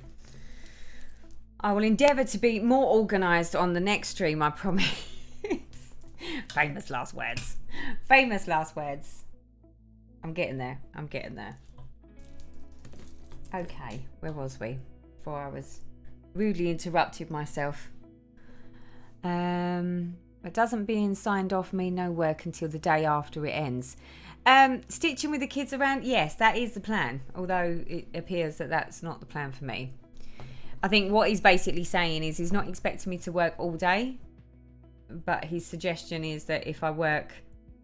I will endeavour to be more organised on the next stream, I promise. Famous last words. Famous last words. I'm getting there. Okay, where was we? Before I was rudely interrupted myself. It doesn't being signed off mean no work until the day after it ends. Stitching with the kids around, yes, that is the plan. Although it appears that that's not the plan for me. I think what he's basically saying is he's not expecting me to work all day but his suggestion is that if I work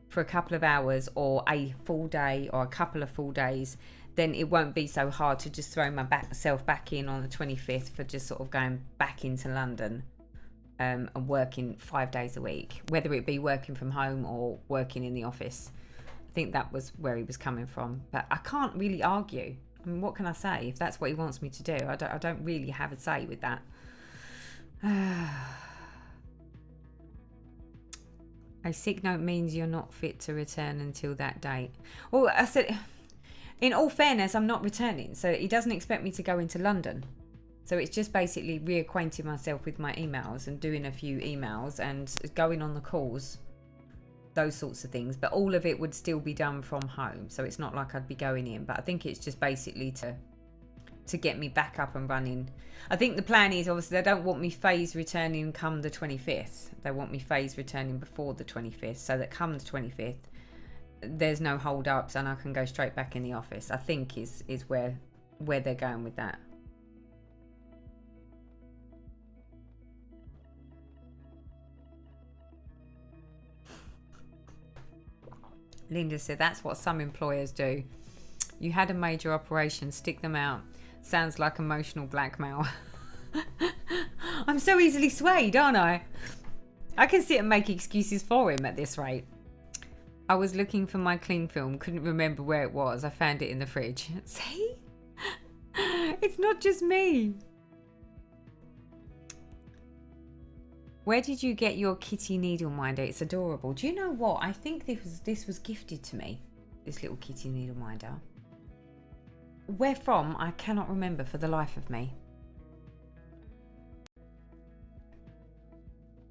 for a couple of hours or a full day or a couple of full days, then it won't be so hard to just throw myself back in on the 25th for just sort of going back into London and working 5 days a week, whether it be working from home or working in the office. I think that was where he was coming from, but I can't really argue. I mean, what can I say? If that's what he wants me to do, I don't really have a say with that. A sick note means you're not fit to return until that date. Well, I said, in all fairness, I'm not returning, so he doesn't expect me to go into London. So it's just basically reacquainting myself with my emails and doing a few emails and going on the calls, those sorts of things. But all of it would still be done from home, so it's not like I'd be going in. But I think it's just basically to get me back up and running. I think the plan is, obviously, they don't want me phase returning come the 25th. They want me phase returning before the 25th, so that come the 25th, there's no hold-ups and I can go straight back in the office. I think is where they're going with that. Linda said, that's what some employers do. You had a major operation, stick them out. Sounds like emotional blackmail. I'm so easily swayed, aren't I? I can sit and make excuses for him at this rate. I was looking for my cling film, couldn't remember where it was. I found it in the fridge. See? It's not just me. Where did you get your kitty needle minder? It's adorable. Do you know what? I think this was gifted to me, this little kitty needle minder. Where from, I cannot remember for the life of me.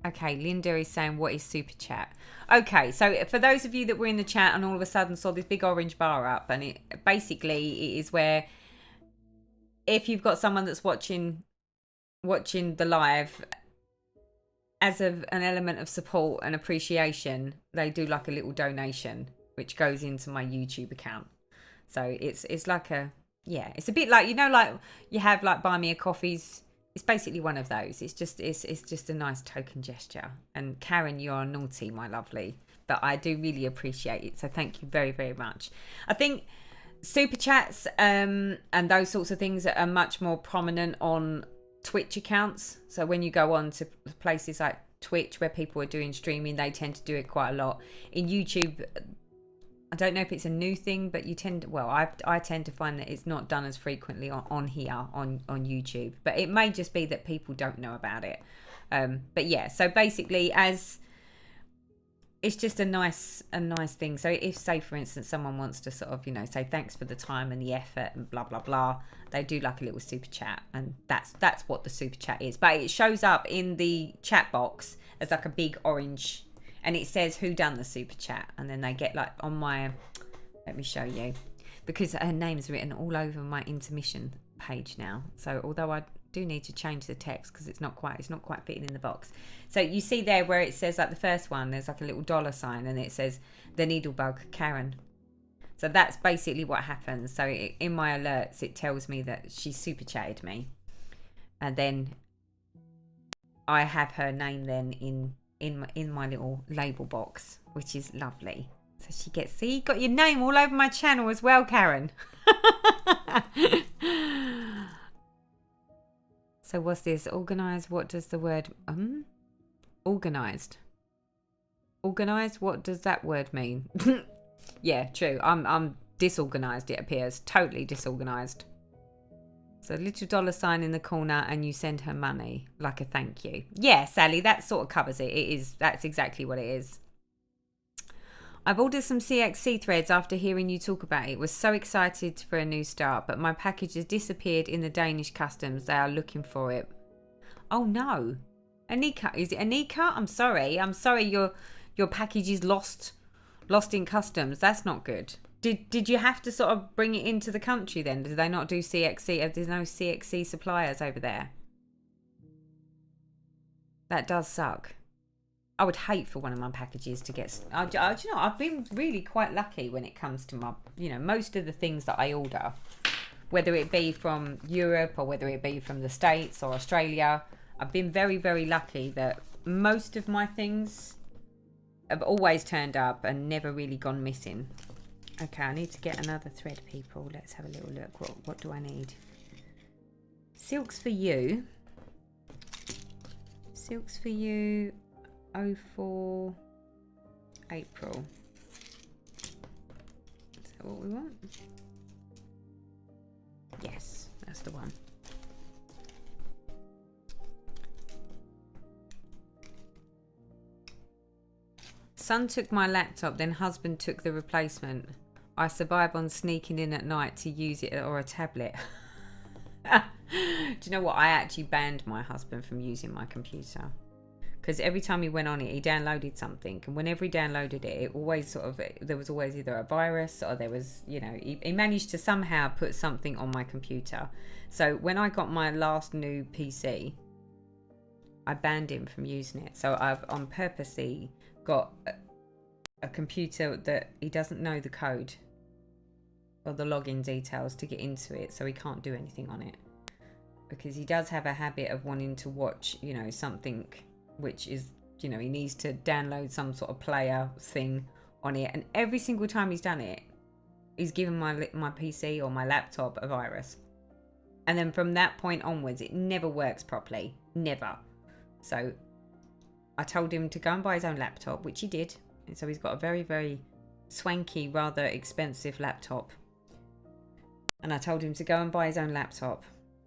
Okay, Linda is saying, what is super chat? Okay, so for those of you that were in the chat and all of a sudden saw this big orange bar up, and it basically it is where if you've got someone that's watching the live, as an element of support and appreciation, they do like a little donation which goes into my YouTube account. So it's like it's a bit like, you know, like you have like buy me a coffees. It's basically one of those. It's just a nice token gesture. And Karen, you are naughty, my lovely, but I do really appreciate it. So thank you very, very much. I think super chats and those sorts of things are much more prominent on Twitch accounts. So when you go on to places like Twitch where people are doing streaming, they tend to do it quite a lot. In YouTube, I don't know if it's a new thing, but I tend to find that it's not done as frequently on here on YouTube. But it may just be that people don't know about it. But yeah, so basically, as it's just a nice thing. So if, say, for instance, someone wants to sort of, you know, say thanks for the time and the effort and blah blah blah, they do like a little super chat, and that's what the super chat is. But it shows up in the chat box as like a big orange, and it says who done the super chat, and then they get like on my, let me show you, because her name's written all over my intermission page now. So although I do need to change the text because it's not quite fitting in the box. So you see there where it says, like the first one, there's like a little $sign, and it says the needlebug Karen. So that's basically what happens. So in my alerts, it tells me that she super chatted me, and then I have her name then in my little label box, which is lovely. So she gets, see, you got your name all over my channel as well, Karen. So what's this? Organised. What does the word organised? Organised. What does that word mean? Yeah, true. I'm disorganised. It appears totally disorganised. So a little $sign in the corner, and you send her money like a thank you. Yeah, Sally, that sort of covers it. That's exactly what it is. I've ordered some CXC threads after hearing you talk about it. Was so excited for a new start, but my package has disappeared in the Danish customs. They are looking for it. Oh no. Anika, is it Anika? I'm sorry. Your package is lost in customs. That's not good. Did you have to sort of bring it into the country then? Did they not do CXC? There's no CXC suppliers over there. That does suck. I would hate for one of my packages to get... you know, I've been really quite lucky when it comes to my... You know, most of the things that I order, whether it be from Europe or whether it be from the States or Australia, I've been very, very lucky that most of my things have always turned up and never really gone missing. Okay, I need to get another thread, people. Let's have a little look. What do I need? Silks for you. Silks for you. 04 April. Is that what we want? Yes, that's the one. Son took my laptop, then husband took the replacement. I survive on sneaking in at night to use it or a tablet. Do you know what? I actually banned my husband from using my computer. Because every time he went on it, he downloaded something. And whenever he downloaded it, it always there was always either a virus or there was, he managed to somehow put something on my computer. So when I got my last new PC, I banned him from using it. So I've on purposely got a computer that he doesn't know the code or the login details to get into it, so he can't do anything on it. Because he does have a habit of wanting to watch, something which is, he needs to download some sort of player thing on it. And every single time he's done it, he's given my PC or my laptop a virus. And then from that point onwards, it never works properly. Never. So I told him to go and buy his own laptop, which he did. And so he's got a very, very swanky, rather expensive laptop. And I told him to go and buy his own laptop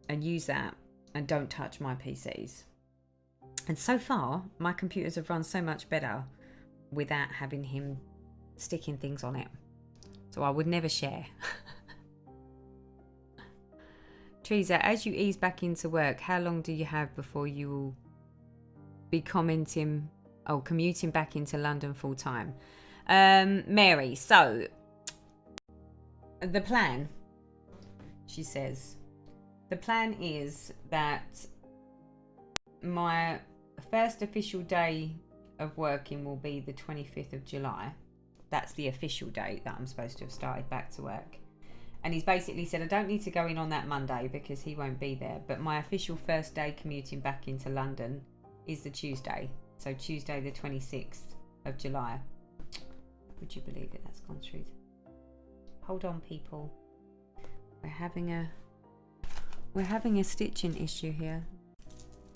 and use that and don't touch my PCs. And so far, my computers have run so much better without having him sticking things on it. So I would never share. Teresa, as you ease back into work, how long do you have before you will be commuting back into London full time? Mary, so the plan, she says, the plan is that my first official day of working will be the 25th of July. That's the official date that I'm supposed to have started back to work. And he's basically said I don't need to go in on that Monday because he won't be there. But my official first day commuting back into London is the Tuesday. So Tuesday the 26th of July. Would you believe it? That's gone through. Hold on, people. We're having a stitching issue here.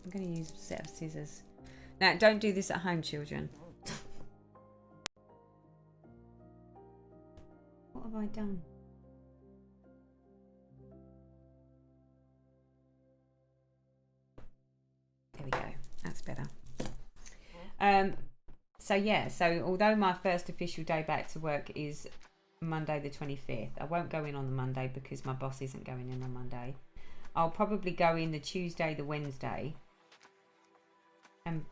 I'm going to use a set of scissors. Now, don't do this at home, children. What have I done? There we go. That's better. So although my first official day back to work is Monday the 25th, I won't go in on the Monday because my boss isn't going in on Monday. I'll probably go in the Tuesday, the Wednesday, and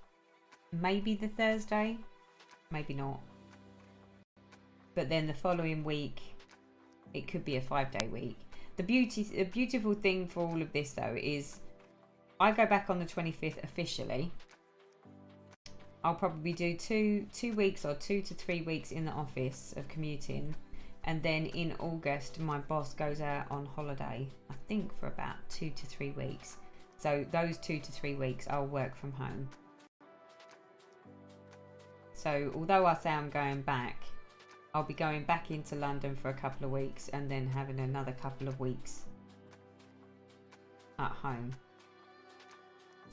maybe the Thursday, maybe not. But then the following week, it could be a 5-day week. The beautiful thing for all of this though is I go back on the 25th officially. I'll probably do two weeks or 2 to 3 weeks in the office of commuting. And then in August, my boss goes out on holiday, I think for about 2 to 3 weeks. So those 2 to 3 weeks, I'll work from home. So although I say I'm going back, I'll be going back into London for a couple of weeks and then having another couple of weeks at home.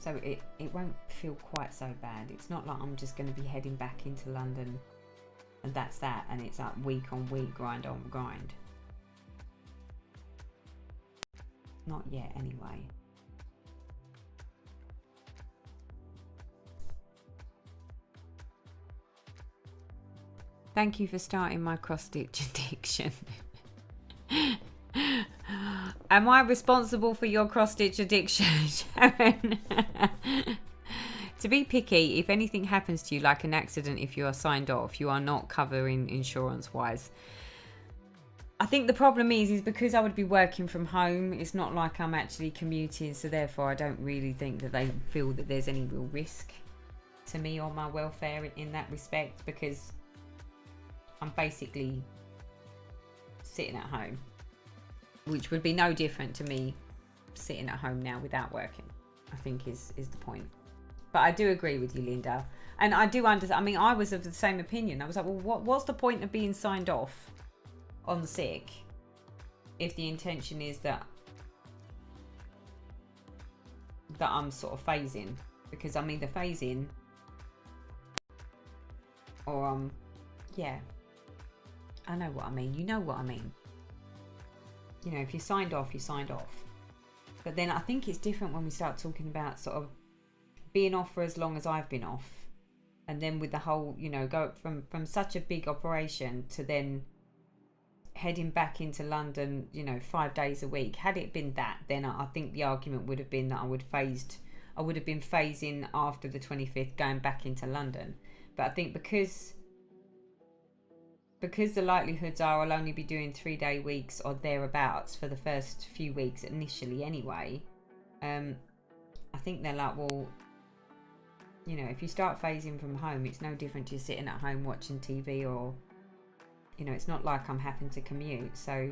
So it won't feel quite so bad. It's not like I'm just going to be heading back into London and that's that, and it's like week on week, grind on grind. Not yet anyway. Thank you for starting my cross-stitch addiction. Am I responsible for your cross-stitch addiction, Sharon? To be picky, if anything happens to you, like an accident, if you are signed off, you are not covering insurance-wise. I think the problem is because I would be working from home, it's not like I'm actually commuting, so therefore I don't really think that they feel that there's any real risk to me or my welfare in that respect, because I'm basically sitting at home, which would be no different to me sitting at home now without working, I think is the point. But I do agree with you, Linda. And I do understand. I mean, I was of the same opinion. I was like, well, what's the point of being signed off on sick if the intention is that I'm sort of phasing? Because I'm either phasing or yeah, I know what I mean. You know what I mean. You know, if you signed off, you signed off. But then I think it's different when we start talking about sort of being off for as long as I've been off. And then with the whole, you know, go from such a big operation to then heading back into London, you know, 5 days a week. Had it been that, then I think the argument would have been that I would have been phasing after the 25th, going back into London. But I think because the likelihoods are I'll only be doing 3-day weeks or thereabouts for the first few weeks initially anyway, I think they're like, well, you know, if you start phasing from home, it's no different to sitting at home watching TV, or, you know, it's not like I'm having to commute. So,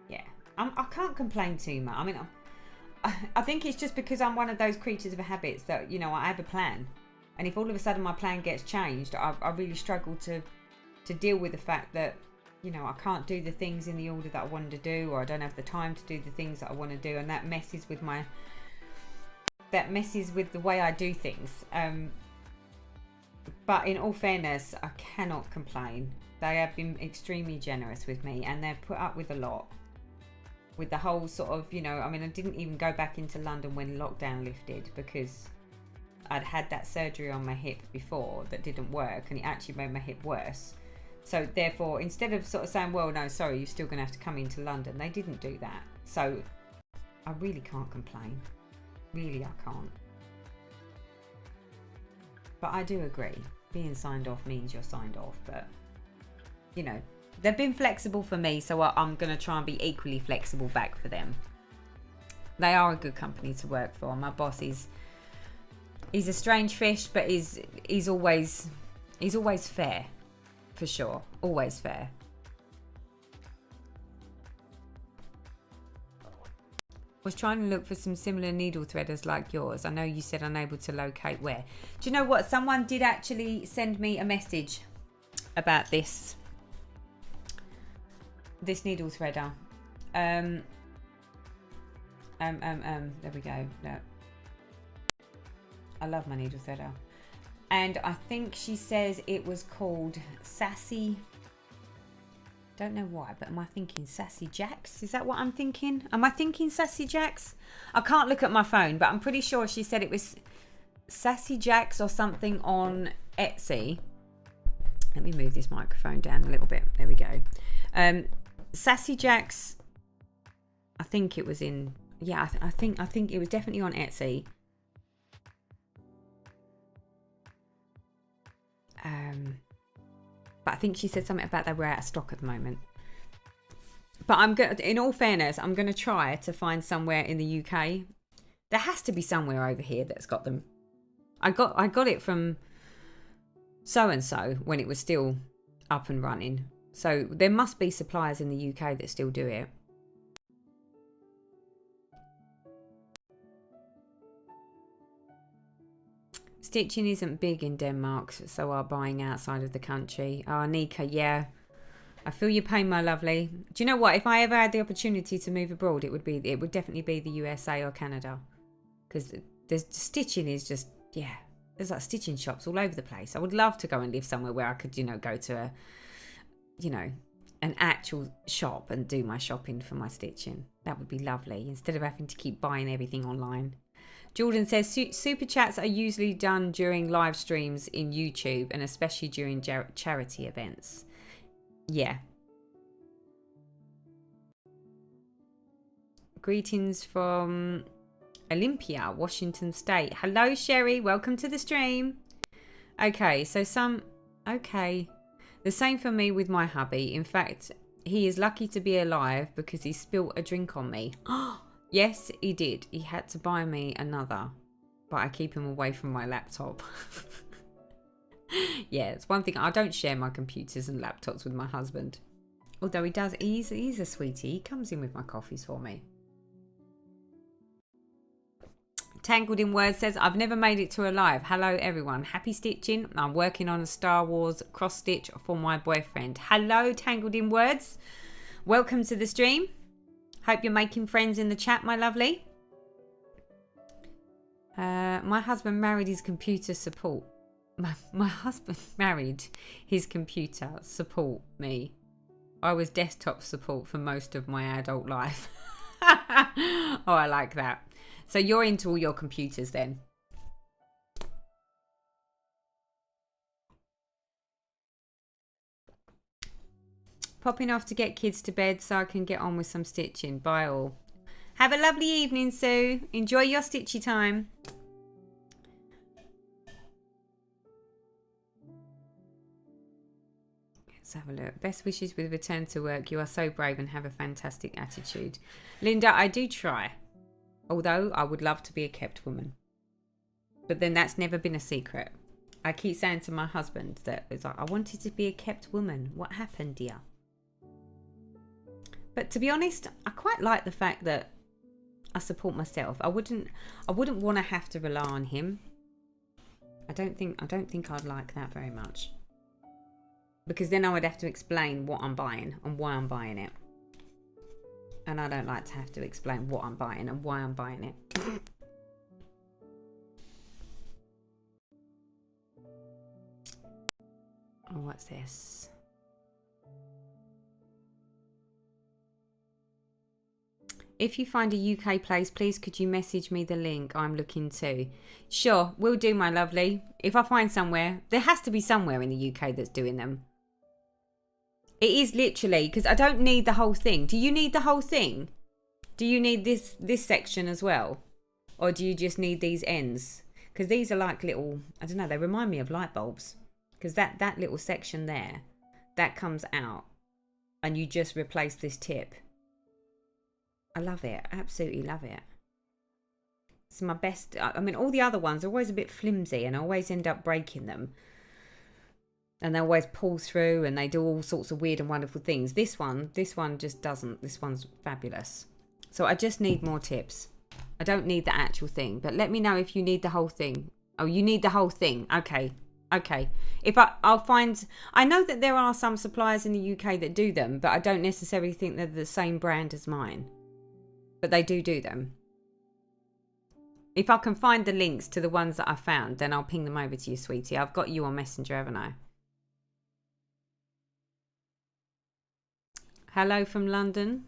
yeah, I can't complain too much. I mean, I think it's just because I'm one of those creatures of habits that, you know, I have a plan. And if all of a sudden my plan gets changed, I really struggle to deal with the fact that, you know, I can't do the things in the order that I wanted to do, or I don't have the time to do the things that I want to do, and that messes with the way I do things. But in all fairness, I cannot complain. They have been extremely generous with me, and they've put up with a lot. With the whole sort of, you know, I mean, I didn't even go back into London when lockdown lifted because I'd had that surgery on my hip before that didn't work, and it actually made my hip worse. So therefore, instead of sort of saying, well, no, sorry, you're still going to have to come into London, they didn't do that. So I really can't complain. Really, I can't. But I do agree. Being signed off means you're signed off. But, you know, they've been flexible for me, so I'm going to try and be equally flexible back for them. They are a good company to work for. My boss he's a strange fish, but he's always fair, for sure. Always fair. Was trying to look for some similar needle threaders like yours. I know you said unable to locate where. Do you know what? Someone did actually send me a message about this needle threader. There we go. No. I love my needle threader. And I think she says it was called Sassy. Don't know why, but am I thinking Sassy Jacks? Is that what I'm thinking? Am I thinking Sassy Jacks? I can't look at my phone, but I'm pretty sure she said it was Sassy Jacks or something on Etsy. Let me move this microphone down a little bit. There we go. Sassy Jacks. I think it was in. Yeah, I think it was definitely on Etsy. But I think she said something about they were out of stock at the moment. But in all fairness, I'm going to try to find somewhere in the UK. There has to be somewhere over here that's got them. I got it from so and so when it was still up and running. So there must be suppliers in the UK that still do it. Stitching isn't big in Denmark, so are buying outside of the country. Oh, Nika, yeah. I feel your pain, my lovely. Do you know what? If I ever had the opportunity to move abroad, it would definitely be the USA or Canada. Because the stitching is just, yeah. There's like stitching shops all over the place. I would love to go and live somewhere where I could, go to an actual shop and do my shopping for my stitching. That would be lovely, instead of having to keep buying everything online. Jordan says super chats are usually done during live streams in YouTube, and especially during charity events. Yeah. Greetings from Olympia, Washington State. Hello, Sherry. Welcome to the stream. Okay, so the same for me with my hubby. In fact, he is lucky to be alive because he spilt a drink on me. Yes, he did. He had to buy me another, but I keep him away from my laptop. Yeah, it's one thing. I don't share my computers and laptops with my husband. Although he does. He's a sweetie. He comes in with my coffees for me. Tangled in Words says, I've never made it to a live. Hello, everyone. Happy stitching. I'm working on a Star Wars cross stitch for my boyfriend. Hello, Tangled in Words. Welcome to the stream. Hope you're making friends in the chat, my lovely. My husband married his computer support. My husband married his computer support me. I was desktop support for most of my adult life. Oh, I like that. So you're into all your computers then? Popping off to get kids to bed so I can get on with some stitching. Bye all. Have a lovely evening, Sue. Enjoy your stitchy time. Let's have a look. Best wishes with return to work. You are so brave and have a fantastic attitude. Linda, I do try. Although I would love to be a kept woman. But then that's never been a secret. I keep saying to my husband that it's like, I wanted to be a kept woman. What happened, dear? But to be honest, I quite like the fact that I support myself. I wouldn't want to have to rely on him. I don't think I'd like that very much. Because then I would have to explain what I'm buying and why I'm buying it. And I don't like to have to explain what I'm buying and why I'm buying it. Oh, what's this? If you find a UK place, please could you message me the link? I'm looking too. Sure, will do, my lovely. If I find somewhere, there has to be somewhere in the UK that's doing them. It is literally, because I don't need the whole thing. Do you need the whole thing? Do you need this section as well? Or do you just need these ends? Because these are like little, I don't know, they remind me of light bulbs. Because that little section there, that comes out. And you just replace this tip. I love it. Absolutely love it. It's my best. I mean, all the other ones are always a bit flimsy and I always end up breaking them. And they always pull through and they do all sorts of weird and wonderful things. This one just doesn't. This one's fabulous. So I just need more tips. I don't need the actual thing. But let me know if you need the whole thing. Oh, you need the whole thing. Okay. Okay. If I'll find... I know that there are some suppliers in the UK that do them. But I don't necessarily think they're the same brand as mine. But they do them. If I can find the links to the ones that I found, then I'll ping them over to you, sweetie. I've got you on Messenger, haven't I? Hello from London,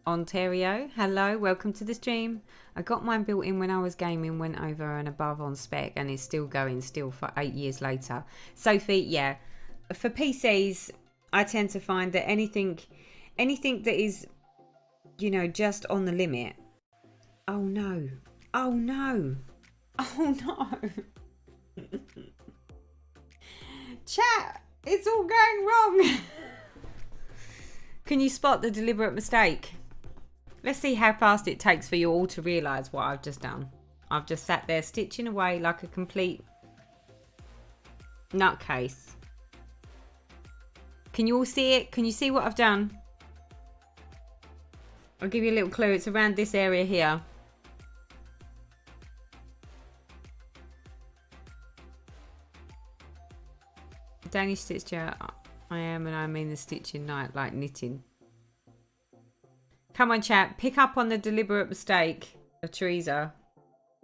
Ontario. Hello, welcome to the stream. I got mine built in when I was gaming, went over and above on spec, and is still going still for 8 years later. Sophie, yeah. For PCs, I tend to find that anything that is, you know, just on the limit. Oh no. Oh no. Oh no. Chat, it's all going wrong. Can you spot the deliberate mistake? Let's see how fast it takes for you all to realise what I've just done. I've just sat there stitching away like a complete nutcase. Can you all see it? Can you see what I've done? I'll give you a little clue. It's around this area here. Danish stitcher. I am, and I mean the stitching night, like knitting. Come on, chat. Pick up on the deliberate mistake of Teresa.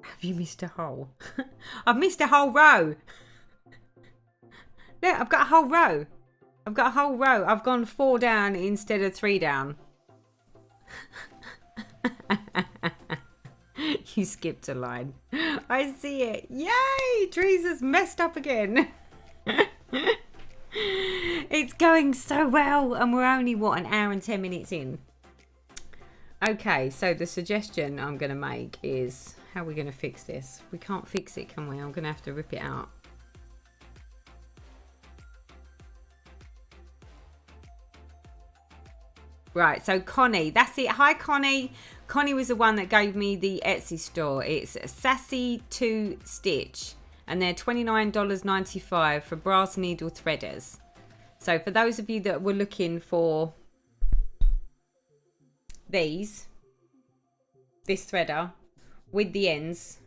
Have you missed a hole? I've missed a whole row. Look, I've got a whole row. I've got a whole row. I've gone 4 down instead of 3 down. You skipped a line. I see it. Yay! Teresa's messed up again. It's going so well, and we're only, what, an hour and 10 minutes in. Okay, so the suggestion I'm going to make is, how are we going to fix this? We can't fix it, can we? I'm going to have to rip it out. Right, so Connie, that's it. Hi, Connie. Connie was the one that gave me the Etsy store. It's Sassy 2 Stitch, and they're $29.95 for brass needle threaders. So for those of you that were looking for this threader, with the ends.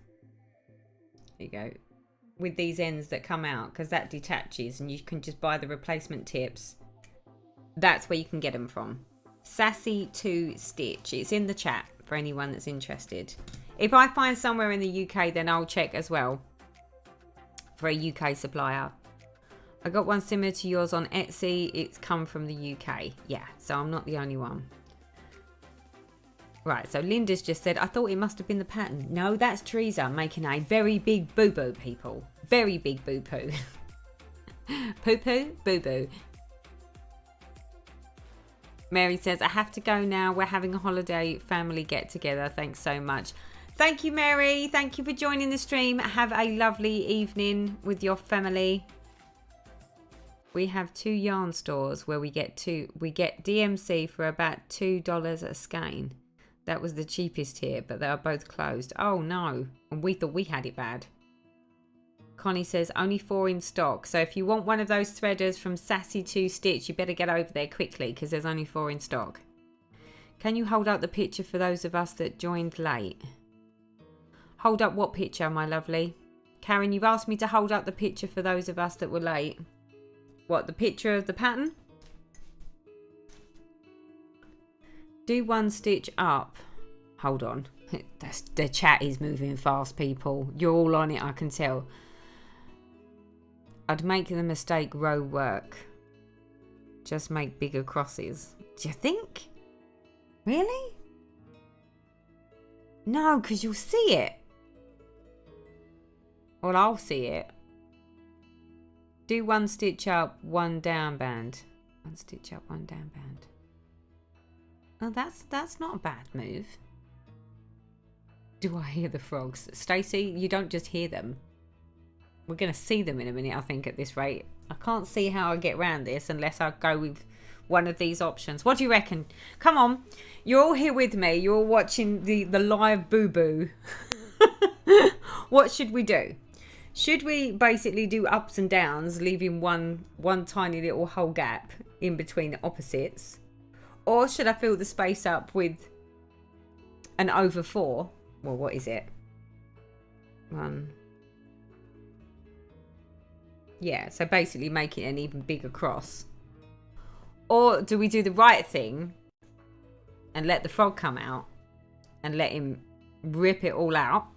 There you go. With these ends that come out, because that detaches and you can just buy the replacement tips. That's where you can get them from. Sassy to Stitch. It's in the chat for anyone that's interested. If I find somewhere in the UK, then I'll check as well for a UK supplier. I got one similar to yours on Etsy. It's come from the UK. Yeah, so I'm not the only one. Right, so Linda's just said, I thought it must have been the pattern. No, that's Teresa making a very big boo-boo, people. Very big boo-poo. Poo-poo, boo-boo. Mary says, I have to go now. We're having a holiday family get-together. Thanks so much. Thank you, Mary. Thank you for joining the stream. Have a lovely evening with your family. We have 2 yarn stores where we get DMC for about $2 a skein. That was the cheapest here, but they are both closed. Oh no. And we thought we had it bad. Connie says only 4 in stock. So if you want one of those threaders from Sassy to Stitch, you better get over there quickly because there's only 4 in stock. Can you hold up the picture for those of us that joined late? Hold up what picture, my lovely? Karen, you've asked me to hold up the picture for those of us that were late. What, the picture of the pattern? Do 1 stitch up. Hold on. The chat is moving fast, people. You're all on it, I can tell. I'd make the mistake row work. Just make bigger crosses. Do you think? Really? No, because you'll see it. Well, I'll see it. Do 1 stitch up, 1 down band. 1 stitch up, 1 down band. Oh, that's not a bad move. Do I hear the frogs? Stacey, you don't just hear them. We're going to see them in a minute, I think, at this rate. I can't see how I get around this unless I go with one of these options. What do you reckon? Come on. You're all here with me. You're all watching the live boo-boo. What should we do? Should we basically do ups and downs, leaving one tiny little hole gap in between the opposites? Or should I fill the space up with an over 4? Well, what is it? 1. Yeah, so basically making an even bigger cross. Or do we do the right thing and let the frog come out and let him rip it all out?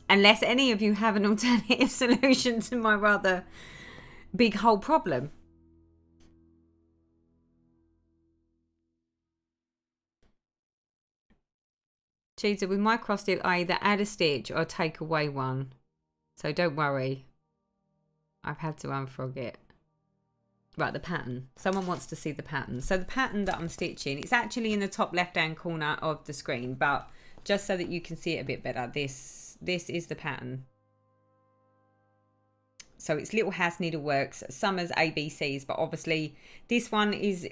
Unless any of you have an alternative solution to my rather big hole problem. Teresa, with my cross stitch, I either add a stitch or take away one. So don't worry. I've had to unfrog it. Right, the pattern. Someone wants to see the pattern. So the pattern that I'm stitching, it's actually in the top left-hand corner of the screen, but just so that you can see it a bit better, this is the pattern. So it's Little House Needleworks, Summer's ABCs, but obviously this one is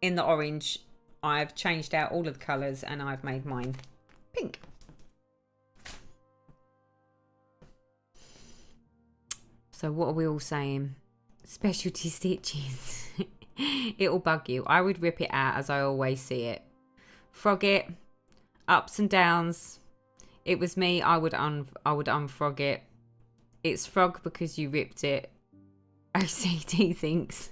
in the orange. I've changed out all of the colours and I've made mine pink. So what are we all saying? Specialty stitches. It'll bug you. I would rip it out as I always see it. Frog it. Ups and downs. It was me. I would unfrog it. It's frog because you ripped it. OCD thinks.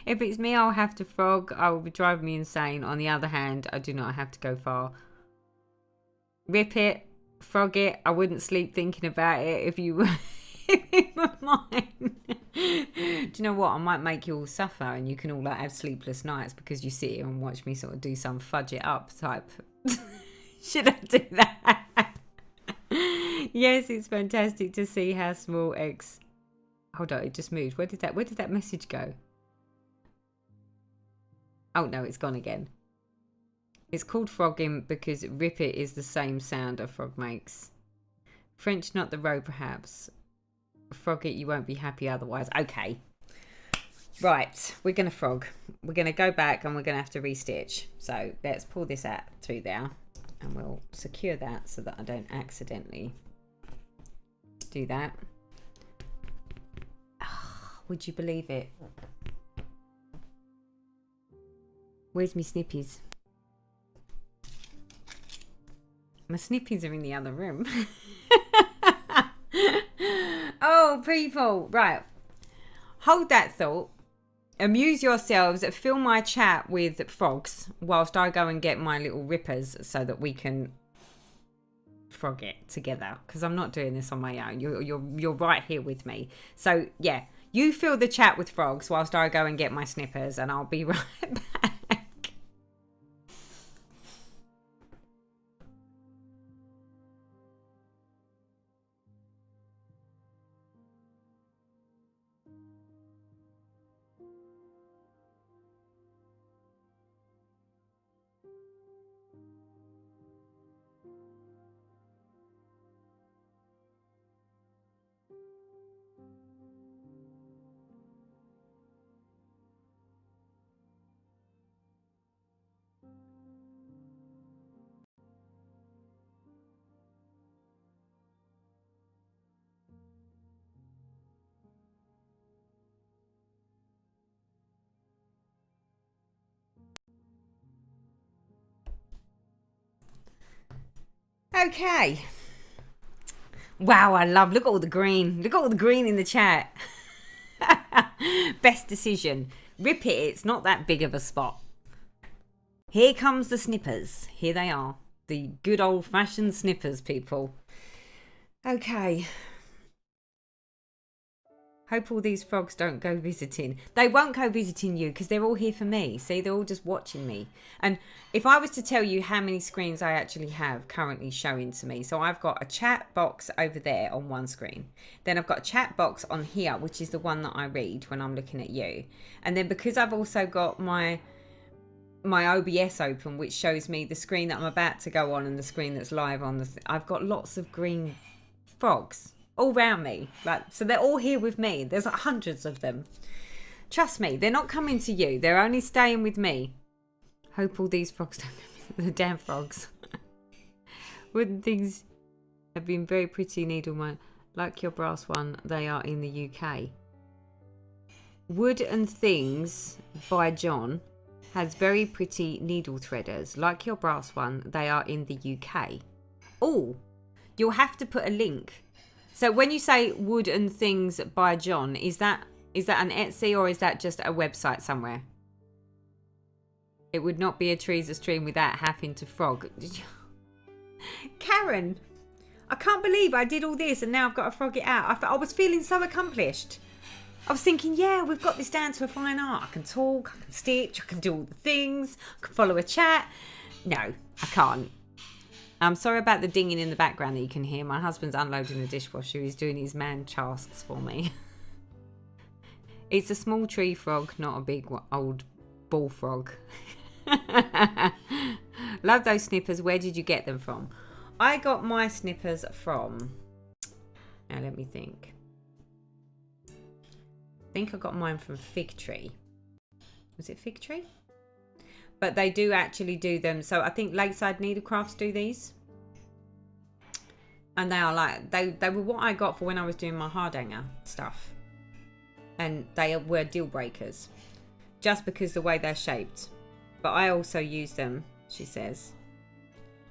If it's me, I'll have to frog. I will be driving me insane. On the other hand, I do not have to go far. Rip it. Frog it. I wouldn't sleep thinking about it if you were, if you were mine. Do you know what? I might make you all suffer and you can all like have sleepless nights because you sit here and watch me sort of do some fudge it up type. Should I do that? Yes, it's fantastic to see how small X. Hold on, it just moved. Where did that message go? Oh no, it's gone again. It's called frogging because rip it is the same sound a frog makes. French, not the row, perhaps. Frog it, you won't be happy otherwise. Okay. Right, we're going to frog. We're going to go back and we're going to have to restitch. So let's pull this out through there and we'll secure that so that I don't accidentally do that. Oh, would you believe it? Where's me snippies? My snippies are in the other room. Oh, people. Right. Hold that thought. Amuse yourselves. Film my chat with frogs whilst I go and get my little rippers so that we can frog it together. Because I'm not doing this on my own. You're right here with me. So, yeah. You fill the chat with frogs whilst I go and get my snippers, and I'll be right back. Okay. Wow, look at all the green. Look at all the green in the chat. Best decision. Rip it, it's not that big of a spot. Here comes the snippers. Here they are. The good old-fashioned snippers, people. Okay. Hope all these frogs don't go visiting. They won't go visiting you because they're all here for me. See, they're all just watching me. And if I was to tell you how many screens I actually have currently showing to me. So I've got a chat box over there on one screen. Then I've got a chat box on here, which is the one that I read when I'm looking at you. And then because I've also got my OBS open, which shows me the screen that I'm about to go on and the screen that's live on. I've got lots of green frogs all around me, like, so they're all here with me. There's like hundreds of them. Trust me, they're not coming to you. They're only staying with me. Hope all these frogs don't. The damn frogs. Wooden things have been very pretty, needleman. Like your brass one, they are in the UK. Wood and Things by John has very pretty needle threaders. Like your brass one, they are in the UK. Oh, you'll have to put a link. So when you say Wood and Things by John, is that an Etsy or is that just a website somewhere? It would not be a Teresa stream without having to frog. Karen, I can't believe I did all this and now I've got to frog it out. I was feeling so accomplished. I was thinking, yeah, we've got this down to a fine art. I can talk, I can stitch, I can do all the things, I can follow a chat. No, I can't. I'm sorry about the dinging in the background that you can hear. My husband's unloading the dishwasher. He's doing his man tasks for me. It's a small tree frog, not a big old bullfrog. Love those snippers. Where did you get them from? I got my snippers from... Now let me think. I think I got mine from Fig Tree. Was it Fig Tree? But they do actually do them. So I think Lakeside Needlecrafts do these. And they are like, they were what I got for when I was doing my hardhanger stuff. And they were deal breakers. Just because the way they're shaped. But I also use them, she says,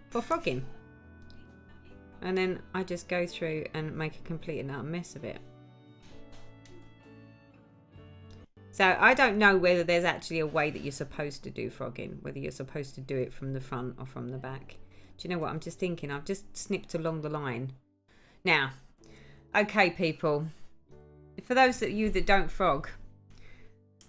for frogging. And then I just go through and make a complete and utter mess of it. So I don't know whether there's actually a way that you're supposed to do frogging, whether you're supposed to do it from the front or from the back. Do you know what I'm just thinking? I've just snipped along the line. Now, okay, people, for those of you that don't frog,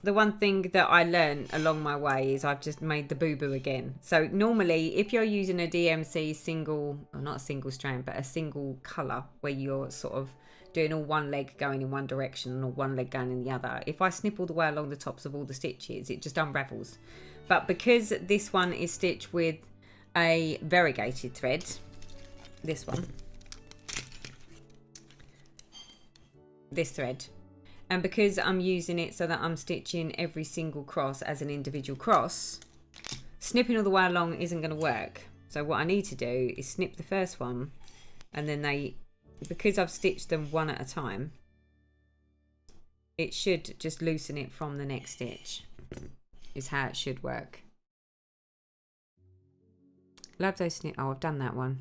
the one thing that I learned along my way is I've just made the boo-boo again. So normally, if you're using a DMC single, or not a single strand, but a single colour where you're sort of doing all one leg going in one direction or one leg going in the other, if I snip all the way along the tops of all the stitches, it just unravels. But because this one is stitched with a variegated thread, this one, this thread, and because I'm using it so that I'm stitching every single cross as an individual cross, snipping all the way along isn't going to work. So what I need to do is snip the first one, and then because I've stitched them one at a time, it should just loosen it from the next stitch, is how it should work. Love those snip. Oh, I've done that one.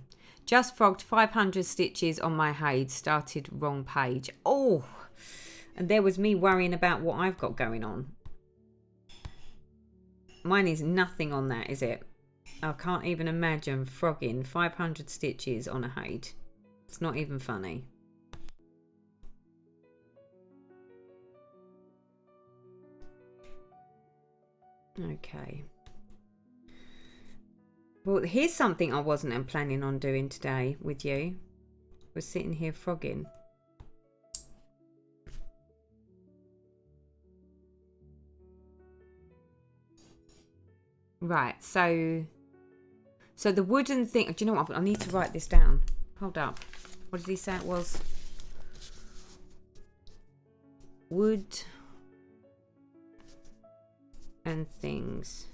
Just frogged 500 stitches on my Haid. Started wrong page. Oh, and there was me worrying about what I've got going on. Mine is nothing on that, is it? I can't even imagine frogging 500 stitches on a Haid. It's not even funny. Okay. Well, here's something I wasn't planning on doing today with you. We're sitting here frogging. Right, so the wooden thing. Do you know what? I need to write this down. Hold up. What did he say it was? Wood and things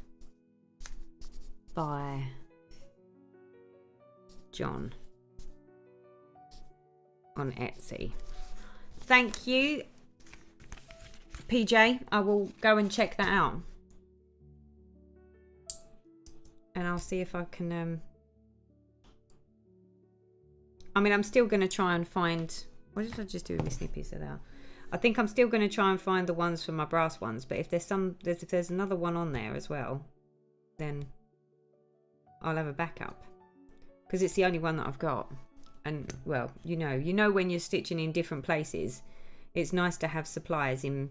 by John on Etsy. Thank you, PJ. I will go and check that out. And I'll see if I can... I mean, I'm still going to try and find... What did I just do with my snippies there? I think I'm still going to try and find the ones for my brass ones. But if there's another one on there as well, then I'll have a backup. Because it's the only one that I've got. And, well, you know when you're stitching in different places, it's nice to have supplies in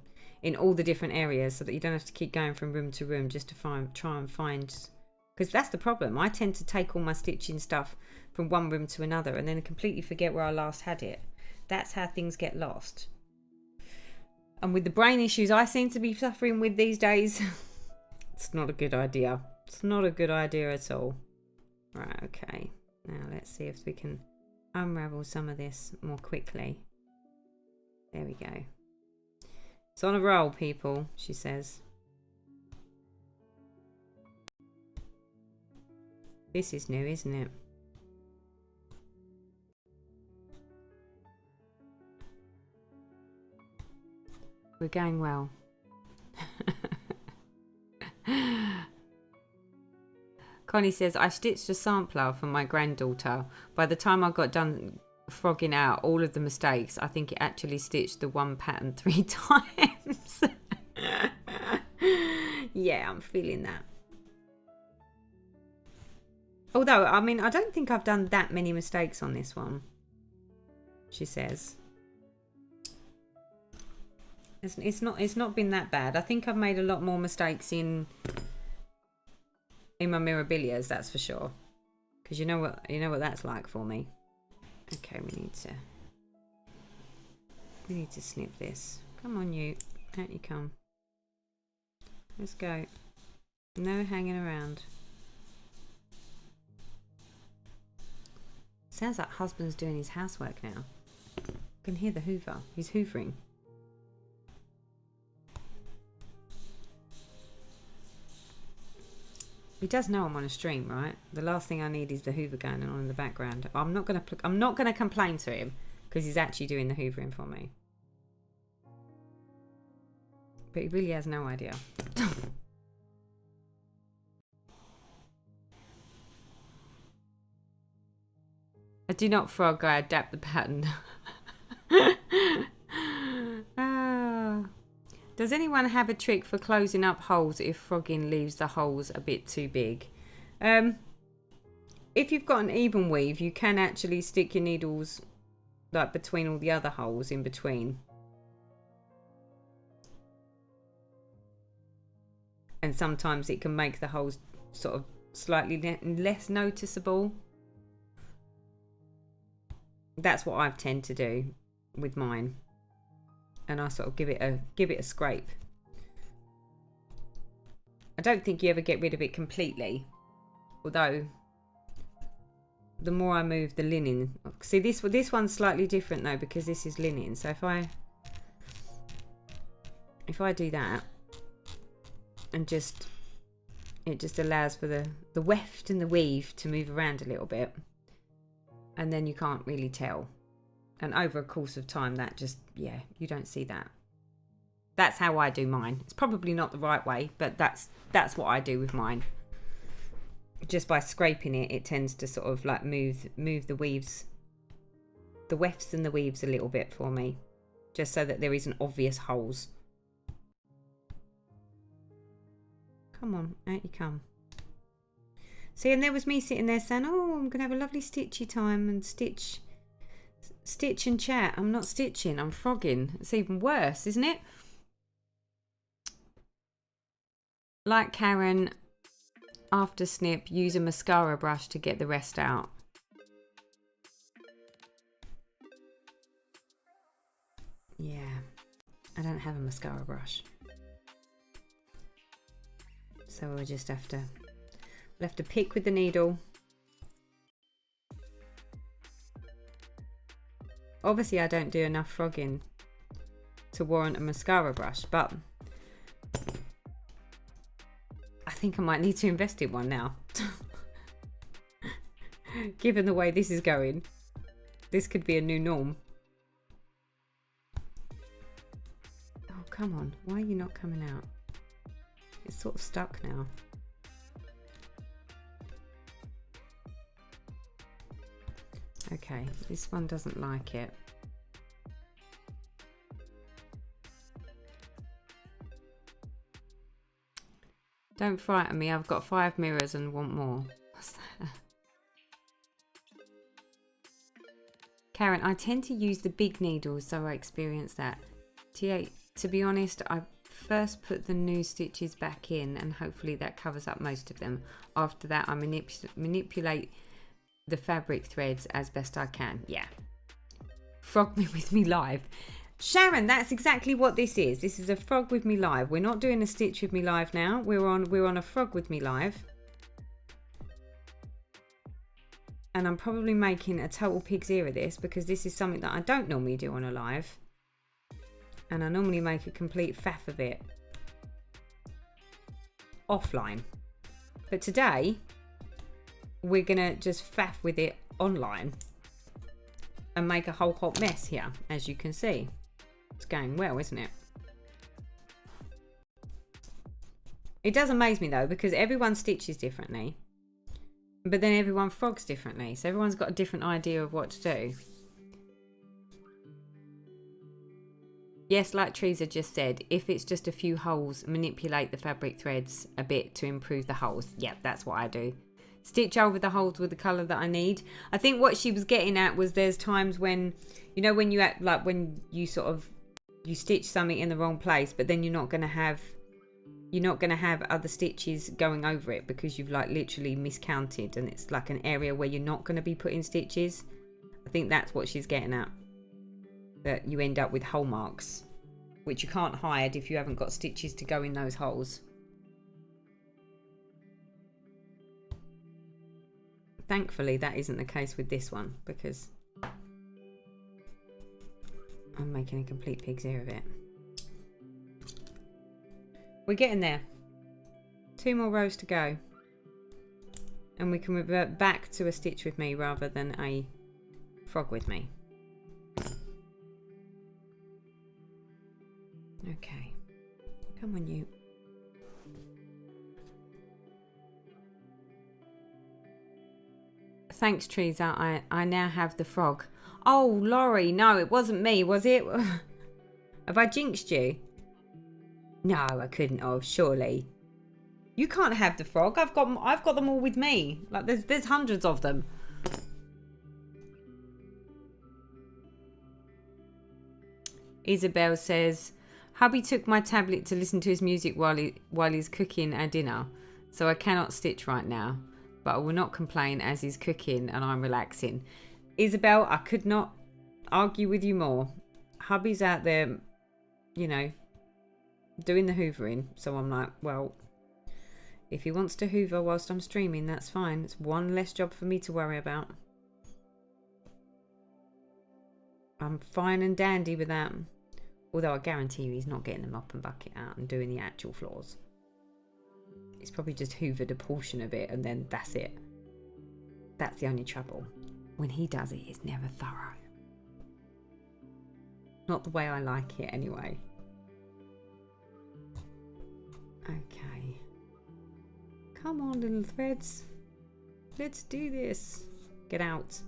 all the different areas so that you don't have to keep going from room to room just to try and find... Because that's the problem. I tend to take all my stitching stuff from one room to another and then completely forget where I last had it. That's how things get lost. And with the brain issues I seem to be suffering with these days, it's not a good idea. It's not a good idea at all. Right, okay. Now let's see if we can unravel some of this more quickly. There we go. It's on a roll, people, she says. This is new, isn't it? We're going well. Connie says, I stitched a sampler for my granddaughter. By the time I got done frogging out all of the mistakes, I think it actually stitched the one pattern 3 times. Yeah, I'm feeling that. Although, I mean, I don't think I've done that many mistakes on this one, she says. It's not been that bad. I think I've made a lot more mistakes in my mirabilias, that's for sure. Because you know what that's like for me. Okay, we need to snip this. Come on, you. Out you come. Let's go. No hanging around. Sounds like husband's doing his housework now. I can hear the hoover. He's hoovering. He does know I'm on a stream, right? The last thing I need is the hoover going on in the background. I'm not gonna complain to him because he's actually doing the hoovering for me. But he really has no idea. I do not frog, I adapt the pattern. Does anyone have a trick for closing up holes if frogging leaves the holes a bit too big? If you've got an even weave, you can actually stick your needles like between all the other holes in between. And sometimes it can make the holes sort of slightly less noticeable. That's what I tend to do with mine, and I sort of give it a scrape. I don't think you ever get rid of it completely, although the more I move the linen, see this one's slightly different though because this is linen. So if I do that, and it just allows for the weft and the weave to move around a little bit. And then you can't really tell. And over a course of time, that just, yeah, you don't see that. That's how I do mine. It's probably not the right way, but that's what I do with mine. just by scraping it, it tends to sort of like move the weaves, the wefts and the weaves a little bit for me, just so that there isn't obvious holes. Come on, out you come. See, and there was me sitting there saying, oh, I'm going to have a lovely stitchy time and stitch and chat. I'm not stitching, I'm frogging. It's even worse, isn't it? Like Karen, after snip, use a mascara brush to get the rest out. Yeah, I don't have a mascara brush. So we'll just have to pick with the needle. Obviously I don't do enough frogging to warrant a mascara brush, but I think I might need to invest in one now. Given the way this is going, this could be a new norm. Oh, come on. Why are you not coming out? It's sort of stuck now. Okay, this one doesn't like it. Don't frighten me, I've got 5 mirrors and want more. What's that? Karen, I tend to use the big needles, so I experience that. T8, to be honest, I first put the new stitches back in and hopefully that covers up most of them. After that, I manipulate the fabric threads as best I can. Yeah. Frog me with me live. Sharon, that's exactly what this is. This is a frog with me live. We're not doing a stitch with me live now. We're on a frog with me live. And I'm probably making a total pig's ear of this because this is something that I don't normally do on a live. And I normally make a complete faff of it offline. But today, we're gonna just faff with it online and make a whole hot mess here, as you can see. It's going well, isn't it? It does amaze me though, because everyone stitches differently, but then everyone frogs differently. So everyone's got a different idea of what to do. Yes, like Teresa just said, if it's just a few holes, manipulate the fabric threads a bit to improve the holes. Yep, that's what I do. Stitch over the holes with the colour that I need. I think what she was getting at was there's times when, you know, when you act like when you sort of, you stitch something in the wrong place, but then you're not going to have other stitches going over it because you've like literally miscounted and it's like an area where you're not going to be putting stitches. I think that's what she's getting at. That you end up with hole marks, which you can't hide if you haven't got stitches to go in those holes. Thankfully, that isn't the case with this one because I'm making a complete pig's ear of it. We're getting there. 2 more rows to go. And we can revert back to a stitch with me rather than a frog with me. Okay. Come on, you. Thanks, Teresa. I now have the frog. Oh, Laurie, no, it wasn't me, was it? Have I jinxed you? No, I couldn't have, surely. You can't have the frog. I've got them all with me. Like there's hundreds of them. Isabel says, hubby took my tablet to listen to his music while he's cooking our dinner, so I cannot stitch right now. But I will not complain as he's cooking and I'm relaxing. Isabel, I could not argue with you more. Hubby's out there, you know, doing the hoovering. So I'm like, well, if he wants to hoover whilst I'm streaming, that's fine. It's one less job for me to worry about. I'm fine and dandy with that. Although I guarantee you he's not getting the mop and bucket out and doing the actual floors. He's probably just hoovered a portion of it and then that's it. That's the only trouble. When he does it, it's never thorough. Not the way I like it anyway. Okay. Come on, little threads. Let's do this. Get out.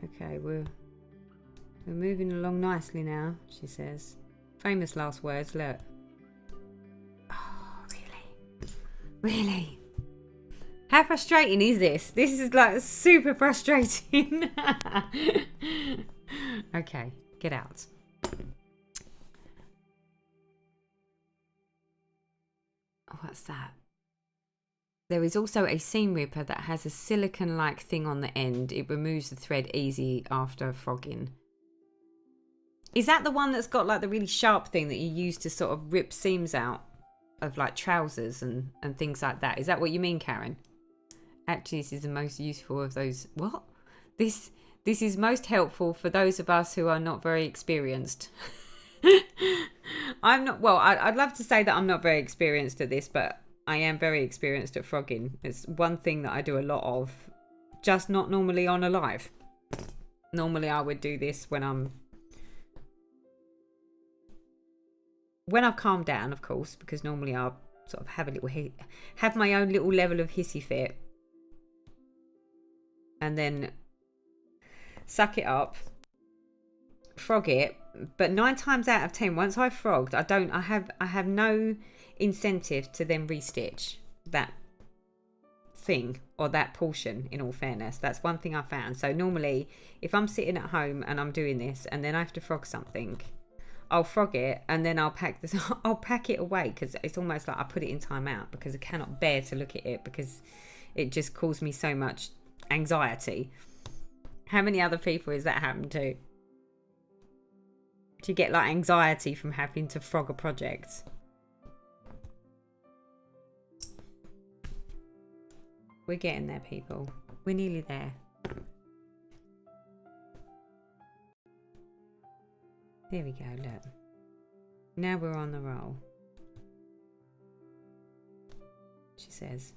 Okay, we're moving along nicely now, she says. Famous last words, look. Oh, really? Really? How frustrating is this? This is like super frustrating. Okay, get out. What's that? There is also a seam ripper that has a silicone-like thing on the end. It removes the thread easy after frogging. Is that the one that's got like the really sharp thing that you use to sort of rip seams out of like trousers and things like that? Is that what you mean, Karen? Actually, this is the most useful of those. What? This is most helpful for those of us who are not very experienced. I'm not, well, I'd love to say that I'm not very experienced at this, but I am very experienced at frogging. It's one thing that I do a lot of, just not normally on a live. Normally I would do this when I've calmed down, of course, because normally I'll sort of have my own little level of hissy fit. And then suck it up, frog it. But 9 times out of 10, once I've frogged, I have no incentive to then restitch that thing or that portion, in all fairness. That's one thing I found. So normally if I'm sitting at home and I'm doing this and then I have to frog something, I'll frog it and then I'll pack it away, because it's almost like I put it in timeout, because I cannot bear to look at it, because it just caused me so much anxiety. How many other people is that happened to? Do you get like anxiety from having to frog a project? We're getting there, people. We're nearly there. There we go, look. Now we're on the roll. She says.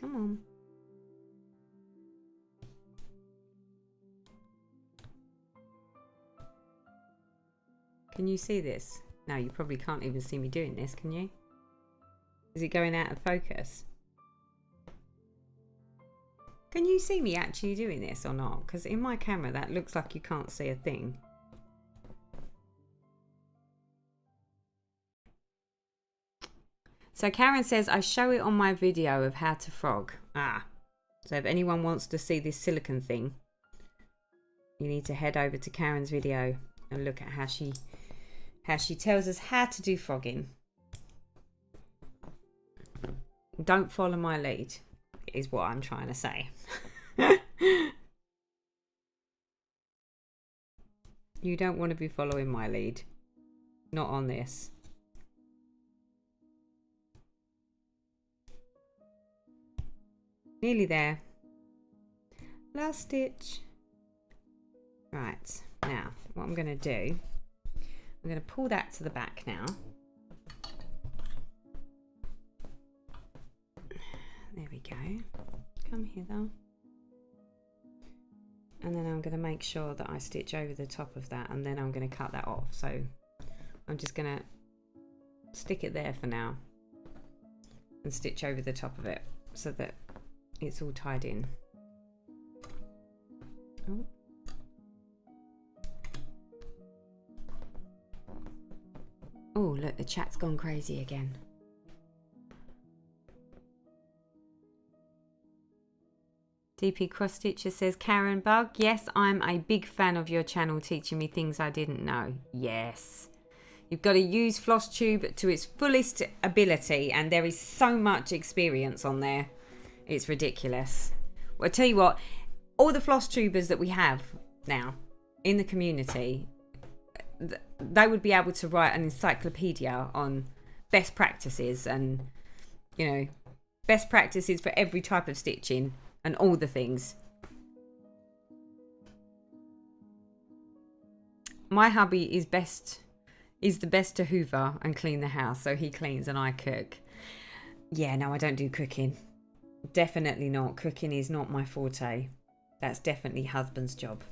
Come on. Can you see this? No, you probably can't even see me doing this, can you? Is it going out of focus? Can you see me actually doing this or not? Because in my camera that looks like you can't see a thing. So Karen says, I show it on my video of how to frog. Ah, so if anyone wants to see this silicone thing, you need to head over to Karen's video and look at how she tells us how to do frogging. Don't follow my lead, is what I'm trying to say. You don't want to be following my lead. Not on this. Nearly there. Last stitch. Right, now what I'm going to do, I'm going to pull that to the back now. There we go. Come here though. And then I'm going to make sure that I stitch over the top of that, and then I'm going to cut that off. So I'm just going to stick it there for now and stitch over the top of it so that it's all tied in. Oh. Oh, look, the chat's gone crazy again. DP Cross Stitcher says, Karen Bug, yes, I'm a big fan of your channel teaching me things I didn't know. Yes. You've got to use floss tube to its fullest ability, and there is so much experience on there. It's ridiculous. Well, I tell you what, all the floss tubers that we have now in the community, they would be able to write an encyclopedia on best practices and, you know, best practices for every type of stitching and all the things. My hubby is the best to hoover and clean the house, so he cleans and I cook. Yeah, no, I don't do cooking. Definitely not. Cooking is not my forte. That's definitely husband's job.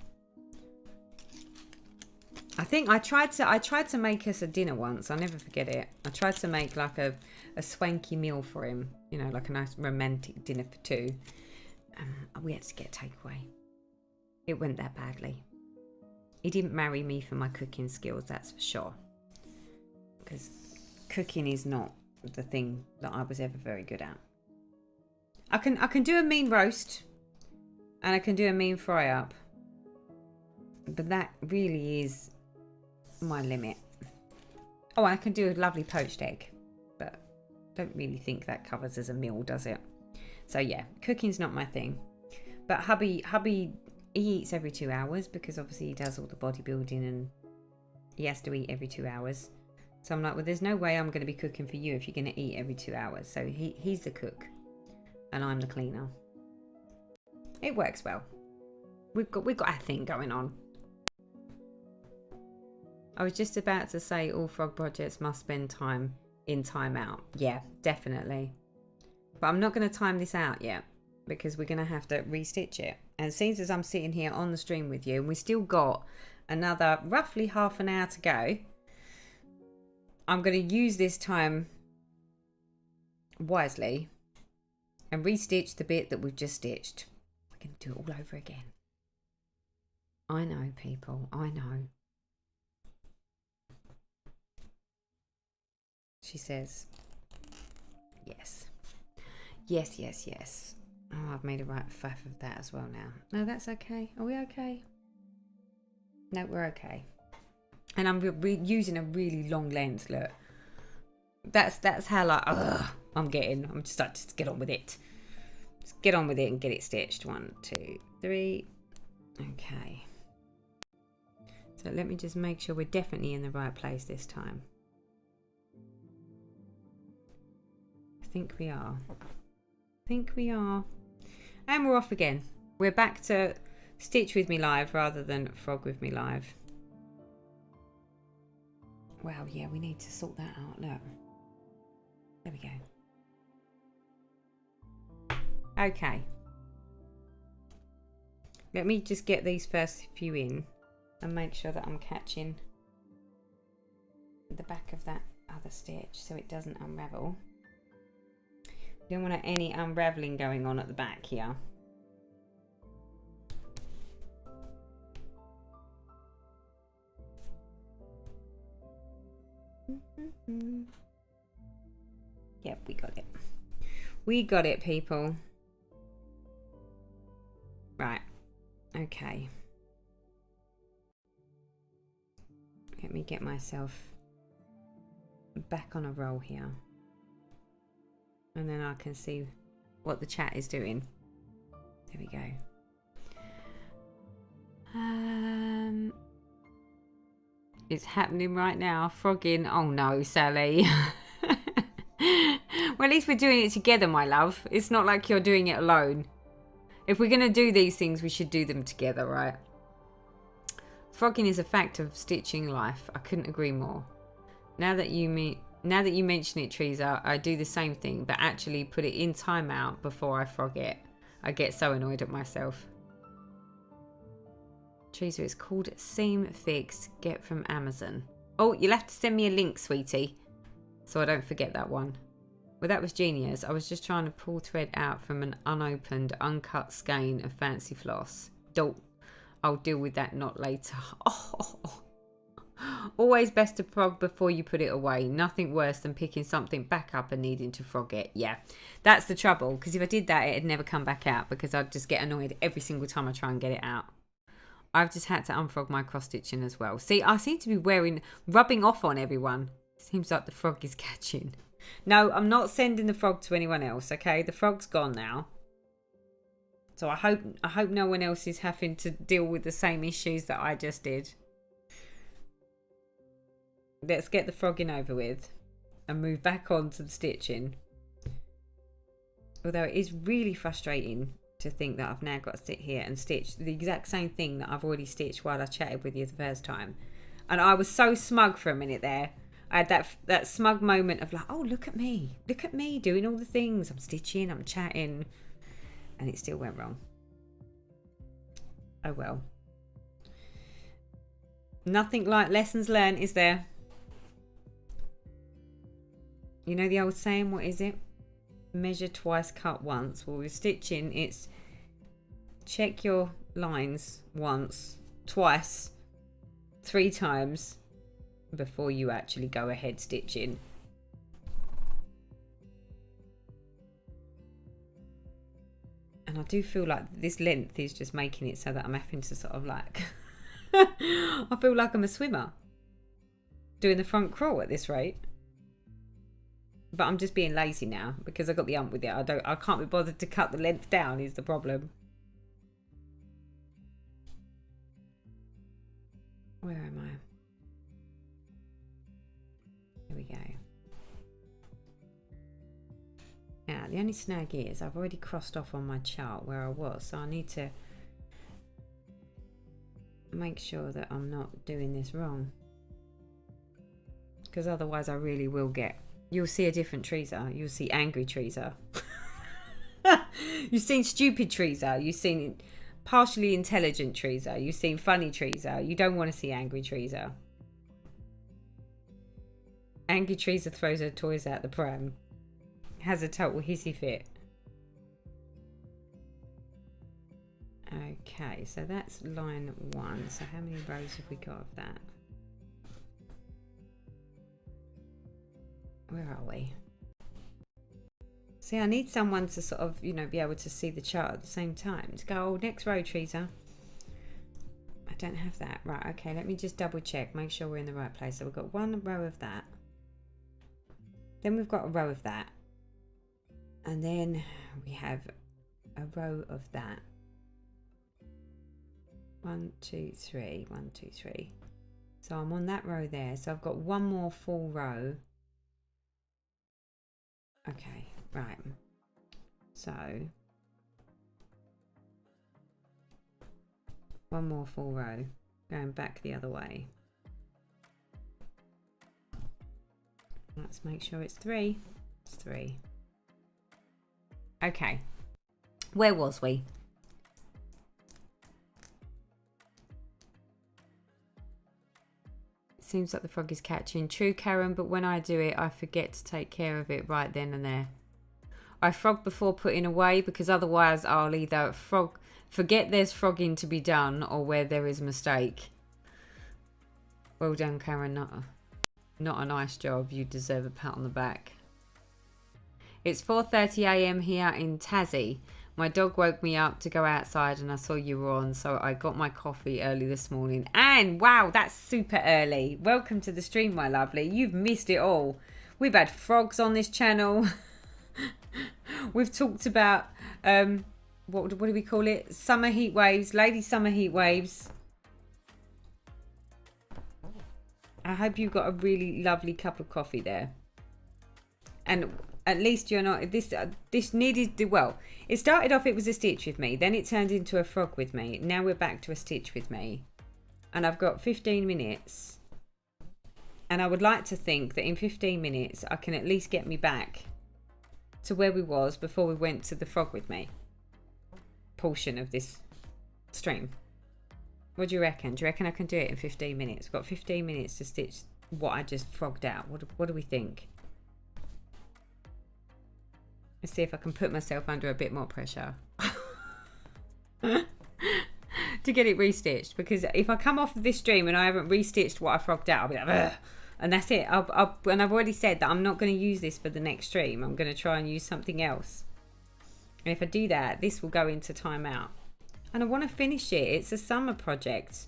I think I tried to make us a dinner once. I'll never forget it. I tried to make like a swanky meal for him, you know, like a nice romantic dinner for two. We had to get takeaway. It went that badly. He didn't marry me for my cooking skills, that's for sure. Because cooking is not the thing that I was ever very good at. I can do a mean roast, and I can do a mean fry up, but that really is my limit. Oh, I can do a lovely poached egg, but don't really think that covers as a meal, does it? So yeah, cooking's not my thing. But hubby, he eats every 2 hours because obviously he does all the bodybuilding and he has to eat every 2 hours. So I'm like, well, there's no way I'm going to be cooking for you if you're going to eat every 2 hours. So he's the cook and I'm the cleaner. It works well. We've got our thing going on. I was just about to say all frog projects must spend time in timeout. Yeah, definitely. But I'm not going to time this out yet because we're going to have to restitch it. And since as I'm sitting here on the stream with you and we still got another roughly half an hour to go, I'm going to use this time wisely and restitch the bit that we've just stitched. We're going to do it all over again. I know, people. I know. She says, yes. Yes, yes, yes. Oh, I've made a right faff of that as well now. No, that's okay. Are we okay? No, we're okay. And I'm using a really long lens, look. That's how like, I'm getting. I'm just like, just get on with it. Just get on with it and get it stitched. 1, 2, 3. Okay. So let me just make sure we're definitely in the right place this time. I think we are. And we're off again. We're back to Stitch with me live rather than Frog with me live. Wow, yeah, we need to sort that out. Look. There we go. Okay. Let me just get these first few in and make sure that I'm catching the back of that other stitch so it doesn't unravel. Don't want any unraveling going on at the back here. Yep, we got it. We got it, people. Right. Okay. Let me get myself back on a roll here. And then I can see what the chat is doing. There we go. It's happening right now. Frogging. Oh no, Sally. Well, at least we're doing it together, my love. It's not like you're doing it alone. If we're going to do these things, we should do them together, right? Frogging is a fact of stitching life. I couldn't agree more. Now that you mention it, Teresa, I do the same thing, but actually put it in timeout before I frog it. I get so annoyed at myself. Teresa, it's called Seam Fix. Get from Amazon. Oh, you'll have to send me a link, sweetie, so I don't forget that one. Well, that was genius. I was just trying to pull thread out from an unopened, uncut skein of fancy floss. I'll deal with that knot later. Oh. Always best to frog before you put it away. Nothing worse than picking something back up and needing to frog it. Yeah, that's the trouble. Because if I did that, it'd never come back out because I'd just get annoyed every single time I try and get it out. I've just had to unfrog my cross stitching as well. See, I seem to be rubbing off on everyone. Seems like the frog is catching. No, I'm not sending the frog to anyone else, okay? The frog's gone now. So I hope no one else is having to deal with the same issues that I just did. Let's get the frogging over with and move back on to the stitching. Although it is really frustrating to think that I've now got to sit here and stitch the exact same thing that I've already stitched while I chatted with you the first time. And I was so smug for a minute there. I had that smug moment of like, oh, look at me doing all the things. I'm stitching, I'm chatting, and it still went wrong. Oh well. Nothing like lessons learned, is there? You know the old saying, what is it? Measure twice, cut once. Well, with stitching, it's check your lines once, twice, 3 times before you actually go ahead stitching. And I do feel like this length is just making it so that I'm having to sort of like I feel like I'm a swimmer doing the front crawl at this rate. But I'm just being lazy now because I got the ump with it. I can't be bothered to cut the length down is the problem. Where am I? Here we go. Now, the only snag is I've already crossed off on my chart where I was, so I need to make sure that I'm not doing this wrong. Because otherwise I really will get... You'll see a different Teresa. You'll see angry Teresa. You've seen stupid Teresa. You've seen partially intelligent Teresa. You've seen funny Teresa. You don't want to see angry Teresa. Angry Teresa throws her toys out the pram. Has a total hissy fit. Okay, so that's line 1. So how many rows have we got of that? Where are we? See, I need someone to sort of, you know, be able to see the chart at the same time. To go, oh, next row, Teresa. I don't have that. Right, okay, let me just double check, make sure we're in the right place. So we've got 1 row of that. Then we've got a row of that. And then we have a row of that. 1, 2, 3, 1, 2, 3. So I'm on that row there. So I've got 1 more full row. Okay, right. So 1 more full row, going back the other way. Let's make sure it's 3. It's 3. Okay, where was we? Seems like the frog is catching. True, Karen, but when I do it, I forget to take care of it right then and there. I frog before putting away because otherwise I'll either forget there's frogging to be done or where there is a mistake. Well done, Karen. Not a nice job. You deserve a pat on the back. It's 4:30 a.m. here in Tassie. My dog woke me up to go outside and I saw you were on, so I got my coffee early this morning. And wow, that's super early. Welcome to the stream, my lovely. You've missed it all. We've had frogs on this channel. We've talked about, what do we call it? Summer heat waves, lady summer heat waves. I hope you've got a really lovely cup of coffee there. And at least you're not, this needed, well, it started off, it was a stitch with me. Then it turned into a frog with me. Now we're back to a stitch with me. And I've got 15 minutes. And I would like to think that in 15 minutes, I can at least get me back to where we was before we went to the frog with me portion of this stream. What do you reckon? Do you reckon I can do it in 15 minutes? I've got 15 minutes to stitch what I just frogged out. What do we think? Let's see if I can put myself under a bit more pressure to get it restitched. Because if I come off of this stream and I haven't restitched what I frogged out, I'll be like, ugh. And that's it. And I've already said that I'm not going to use this for the next stream. I'm going to try and use something else. And if I do that, this will go into timeout. And I want to finish it. It's a summer project.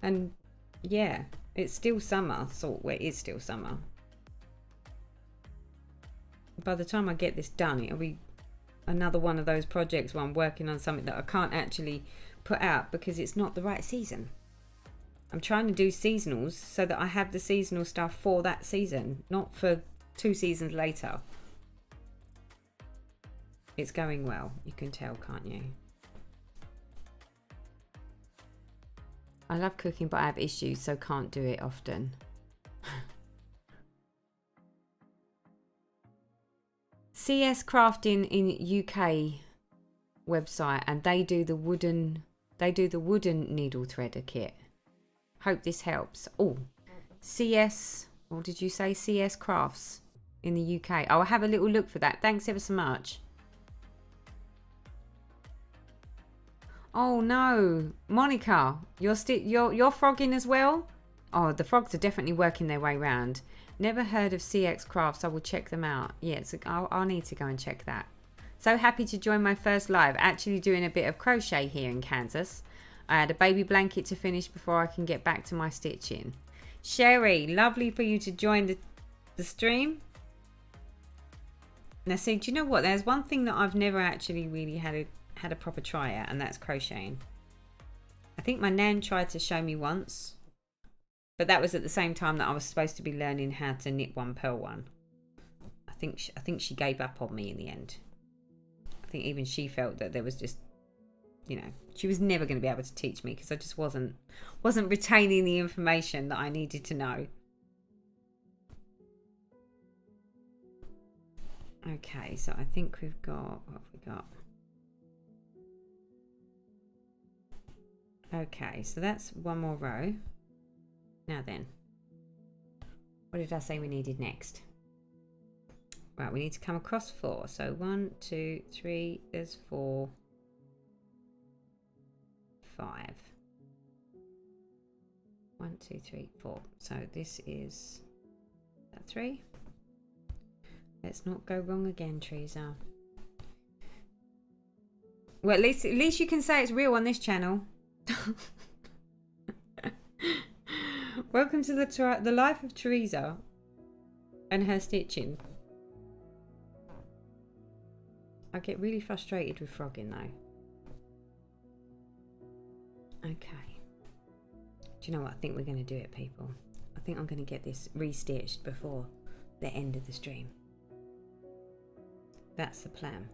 And yeah, it's still summer. So well, it is still summer. By the time I get this done, it'll be another one of those projects where I'm working on something that I can't actually put out because it's not the right season. I'm trying to do seasonals so that I have the seasonal stuff for that season, not for 2 seasons later. It's going well, you can tell, can't you? I love cooking, but I have issues, so can't do it often. CS Crafting in UK website, and they do the wooden needle threader kit. Hope this helps. Oh, CS, or did you say CS Crafts in the UK? Oh, I'll have a little look for that. Thanks ever so much. Oh no, Monica, you're frogging as well? Oh, the frogs are definitely working their way round. Never heard of CX Crafts. I will check them out. Yeah, I'll need to go and check that. So happy to join my first live. Actually doing a bit of crochet here in Kansas. I had a baby blanket to finish before I can get back to my stitching. Sherry, lovely for you to join the stream. Now see, do you know what? There's one thing that I've never actually really had a proper try at, and that's crocheting. I think my nan tried to show me once, but that was at the same time that I was supposed to be learning how to knit one, purl one. I think she gave up on me in the end. I think even she felt that there was just, you know, she was never going to be able to teach me because I just wasn't retaining the information that I needed to know. Okay, so I think we've got, what have we got? Okay, so that's one more row. Now then, what did I say we needed next? Right, we need to come across 4. So 1, 2, 3, there's 4, 5. 1, 2, 3, 4. So this is that 3. Let's not go wrong again, Teresa. Well, at least you can say it's real on this channel. Welcome to the life of Teresa and her stitching. I get really frustrated with frogging though. Okay. Do you know what? I think we're going to do it, people. I think I'm going to get this restitched before the end of the stream. That's the plan.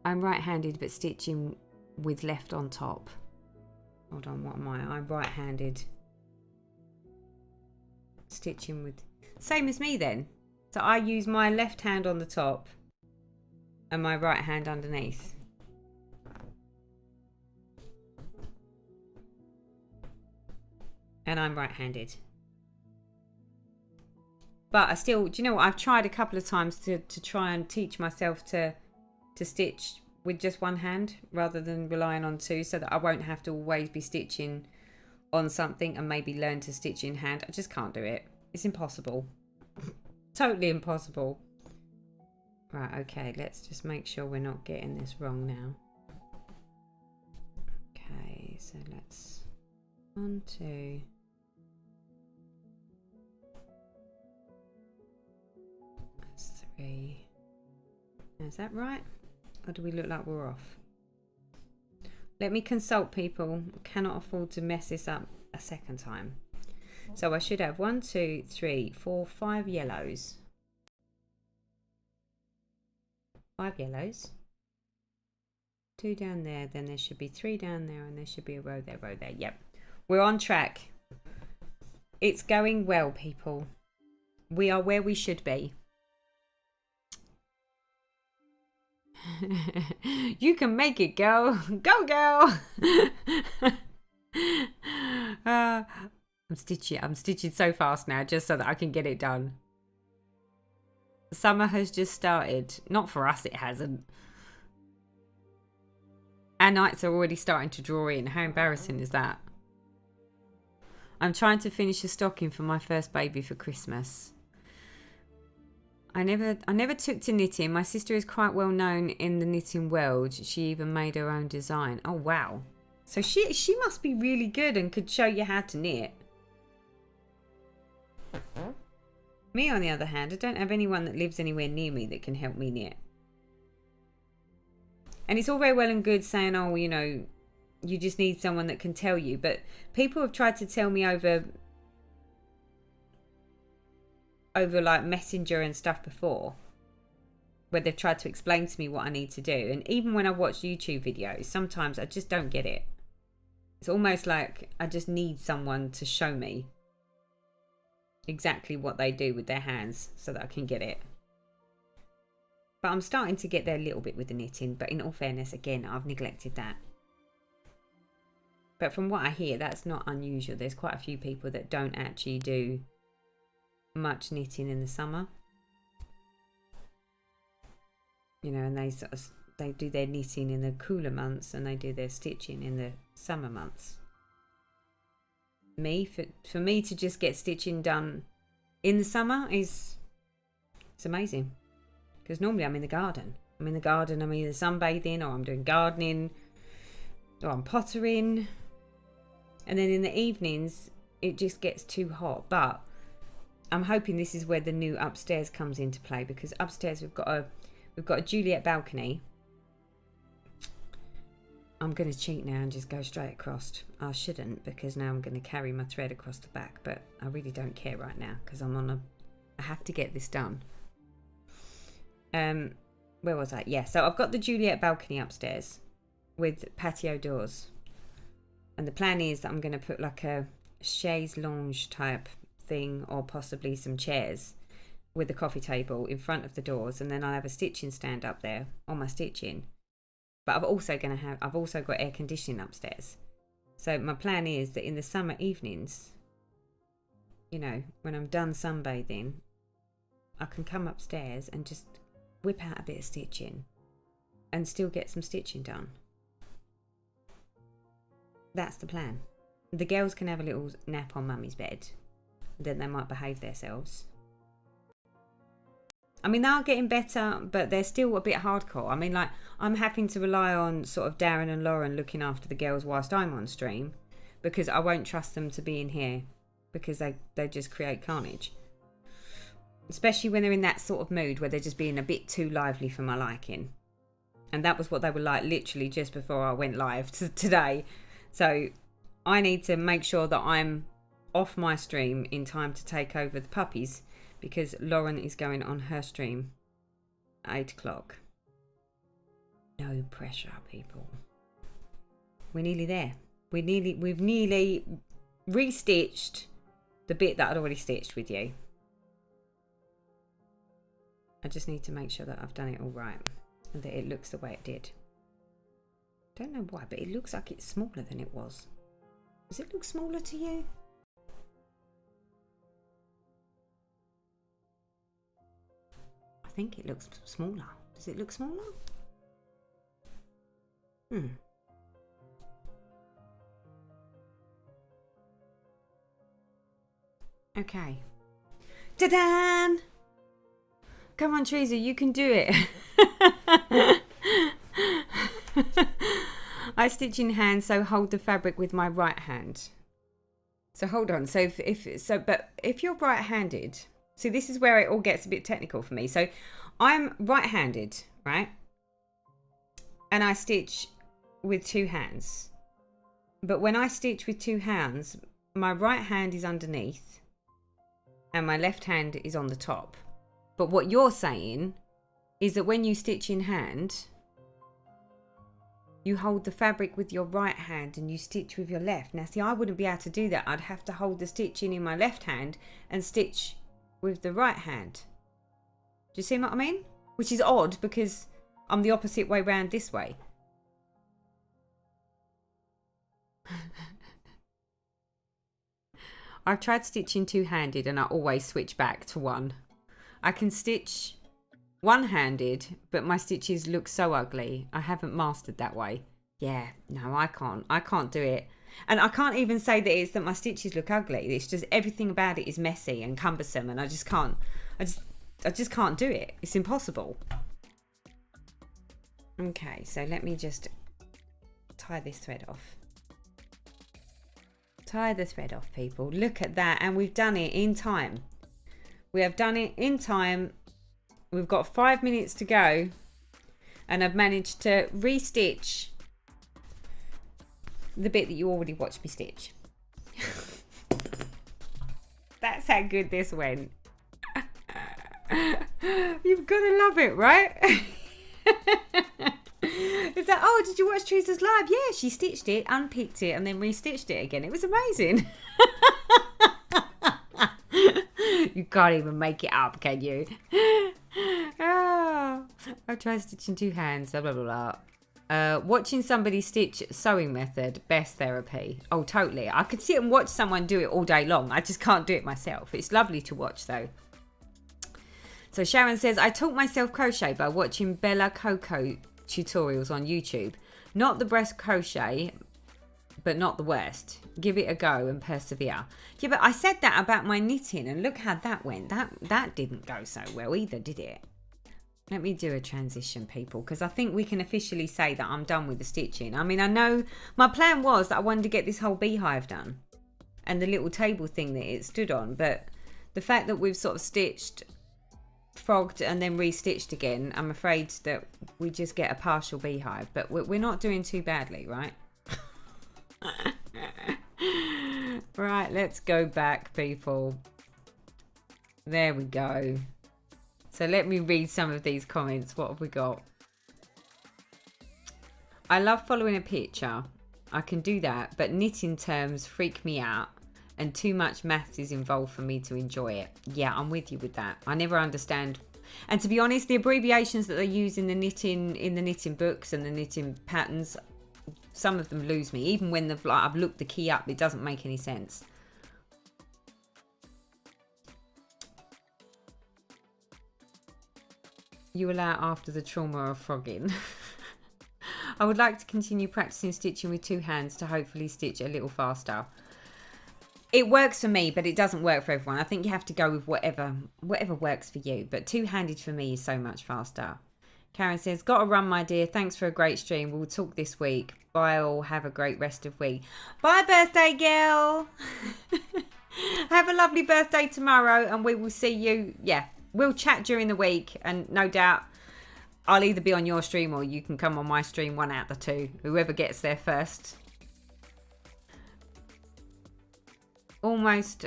I'm right-handed but stitching with left on top. Hold on, what am I? I'm right-handed. Stitching with... Same as me then. So I use my left hand on the top and my right hand underneath. And I'm right-handed. But I still, do you know what? I've tried a couple of times to try and teach myself to stitch with just one hand rather than relying on two, so that I won't have to always be stitching on something and maybe learn to stitch in hand. I just can't do it. It's impossible. Totally impossible. Right, okay, let's just make sure we're not getting this wrong now. Okay, so let's 1, 2. That's 3. Is that right? Or do we look like we're off? Let me consult, people. Cannot afford to mess this up a second time. So I should have 1, 2, 3, 4, 5 yellows. 5 yellows. 2 down there, then there should be 3 down there, and there should be a row there, row there. Yep. We're on track. It's going well, people. We are where we should be. You can make it, girl. Go, girl. I'm stitching so fast now just so that I can get it done. Summer has just started. Not for us, it hasn't. Our nights are already starting to draw in. How embarrassing is that? I'm trying to finish a stocking for my first baby for Christmas. I never took to knitting. My sister is quite well known in the knitting world. She even made her own design. Oh wow. So she must be really good and could show you how to knit. Me, on the other hand, I don't have anyone that lives anywhere near me that can help me knit. And it's all very well and good saying, oh, you know, you just need someone that can tell you. But people have tried to tell me over like Messenger and stuff before, where they've tried to explain to me what I need to do. And even when I watch YouTube videos, sometimes I just don't get it. It's almost like I just need someone to show me exactly what they do with their hands so that I can get it. But I'm starting to get there a little bit with the knitting. But in all fairness, again, I've neglected that. But from what I hear, that's not unusual. There's quite a few people that don't actually do much knitting in the summer. You know, and they do their knitting in the cooler months and they do their stitching in the summer months. For me to just get stitching done in the summer it's amazing. Because normally I'm in the garden. I'm either sunbathing or I'm doing gardening or I'm pottering. And then in the evenings, it just gets too hot. But I'm hoping this is where the new upstairs comes into play, because upstairs we've got a Juliet balcony. I'm going to cheat now and just go straight across. I shouldn't, because now I'm going to carry my thread across the back, but I really don't care right now because I have to get this done. Where was I? Yeah, so I've got the Juliet balcony upstairs with patio doors. And the plan is that I'm going to put like a chaise lounge type thing, or possibly some chairs with a coffee table in front of the doors, and then I'll have a stitching stand up there on my stitching. But I've also got air conditioning upstairs. So my plan is that in the summer evenings, you know, when I'm done sunbathing, I can come upstairs and just whip out a bit of stitching and still get some stitching done. That's the plan. The girls can have a little nap on mummy's bed. Then they might behave themselves. I mean, they are getting better, but they're still a bit hardcore. I mean, like, I'm having to rely on sort of Darren and Lauren looking after the girls whilst I'm on stream, because I won't trust them to be in here, because they just create carnage. Especially when they're in that sort of mood where they're just being a bit too lively for my liking. And that was what they were like literally just before I went live today. So I need to make sure that I'm off my stream in time to take over the puppies, because Lauren is going on her stream at 8 o'clock. No pressure, people. We're nearly there. We've nearly restitched the bit that I'd already stitched with you. I just need to make sure that I've done it all right and that it looks the way it did. Don't know why, but it looks like it's smaller than it was. Does it look smaller to you? I think it looks smaller. Does it look smaller? Okay. Ta-da! Come on, Teresa, you can do it. I stitch in hand, so hold the fabric with my right hand. So hold on. So if you're right-handed, see, this is where it all gets a bit technical for me. So I'm right-handed, right? And I stitch with two hands. But when I stitch with two hands, my right hand is underneath and my left hand is on the top. But what you're saying is that when you stitch in hand, you hold the fabric with your right hand and you stitch with your left. Now, see, I wouldn't be able to do that. I'd have to hold the stitching in my left hand and stitch with the right hand. Do you see what I mean? Which is odd because I'm the opposite way round this way. I've tried stitching two-handed and I always switch back to one. I can stitch one-handed, but my stitches look so ugly. I haven't mastered that way. Yeah, no, I can't do it. And I can't even say that it's that my stitches look ugly. It's just everything about it is messy and cumbersome, and I just can't do it. It's impossible. Okay, so let me just tie this thread off. Tie the thread off, people. Look at that, and we've done it in time. We have done it in time. We've got 5 minutes to go, and I've managed to restitch the bit that you already watched me stitch. That's how good this went. You've got to love it, right? It's like, oh, did you watch Teresa's live? Yeah, she stitched it, unpicked it, and then restitched it again. It was amazing. You can't even make it up, can you? Oh, I try stitching 2 hands, blah, blah, blah, blah. Watching somebody stitch sewing method, best therapy. Oh, totally. I could sit and watch someone do it all day long. I just can't do it myself. It's lovely to watch, though. So Sharon says, I taught myself crochet by watching Bella Coco tutorials on YouTube. Not the best crochet, but not the worst. Give it a go and persevere. Yeah, but I said that about my knitting, and look how that went. That didn't go so well either, did it? Let me do a transition, people, because I think we can officially say that I'm done with the stitching. I mean, I know my plan was that I wanted to get this whole beehive done and the little table thing that it stood on, but the fact that we've sort of stitched, frogged and then restitched again, I'm afraid that we just get a partial beehive, but we're not doing too badly, right? Right, let's go back, people. There we go. So let me read some of these comments. What have we got? I love following a picture. I can do that, but knitting terms freak me out, and too much maths is involved for me to enjoy it. Yeah, I'm with you with that. I never understand. And to be honest, the abbreviations that they use in the knitting books and the knitting patterns, some of them lose me. Even when I've looked the key up, it doesn't make any sense. You allow after the trauma of frogging. I would like to continue practicing stitching with 2 hands to hopefully stitch a little faster. It works for me, but it doesn't work for everyone. I think you have to go with whatever works for you. But 2-handed for me is so much faster. Karen says, gotta run, my dear. Thanks for a great stream. We'll talk this week. Bye all. Have a great rest of week. Bye, birthday girl. Have a lovely birthday tomorrow, and we will see you. Yeah, we'll chat during the week, and no doubt I'll either be on your stream or you can come on my stream, one out of the 2. Whoever gets there first. Almost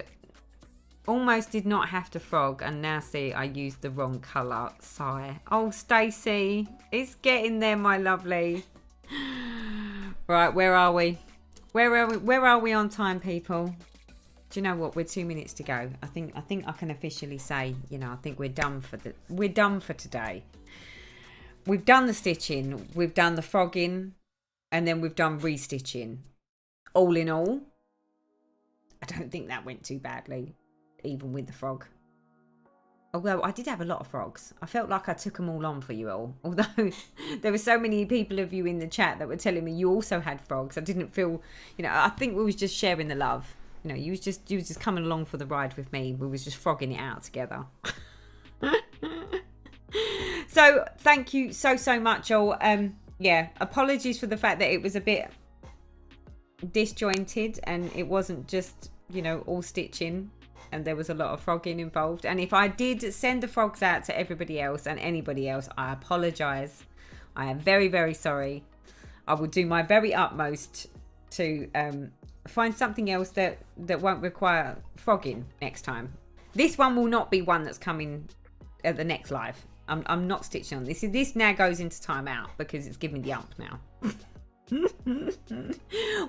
did not have to frog, and now see I used the wrong colour. Sigh. Oh, Stacey, it's getting there, my lovely. Right, where are we? Where are we on time, people? Do you know what? We're 2 minutes to go. I think I can officially say, you know, I think we're done for today. We've done the stitching, we've done the frogging, and then we've done restitching. All in all, I don't think that went too badly, even with the frog. Although I did have a lot of frogs. I felt like I took them all on for you all. Although there were so many people of you in the chat that were telling me you also had frogs. I didn't feel, you know, I think we was just sharing the love. You know, you was just coming along for the ride with me. We was just frogging it out together. So thank you so much all. Yeah, apologies for the fact that it was a bit disjointed and it wasn't just, you know, all stitching, and there was a lot of frogging involved. And if I did send the frogs out to everybody else and anybody else, I apologize. I am very sorry. I will do my very utmost to find something else that won't require frogging next time. This one will not be one that's coming at the next live. I'm not stitching on this. This now goes into timeout because it's giving me the ump now.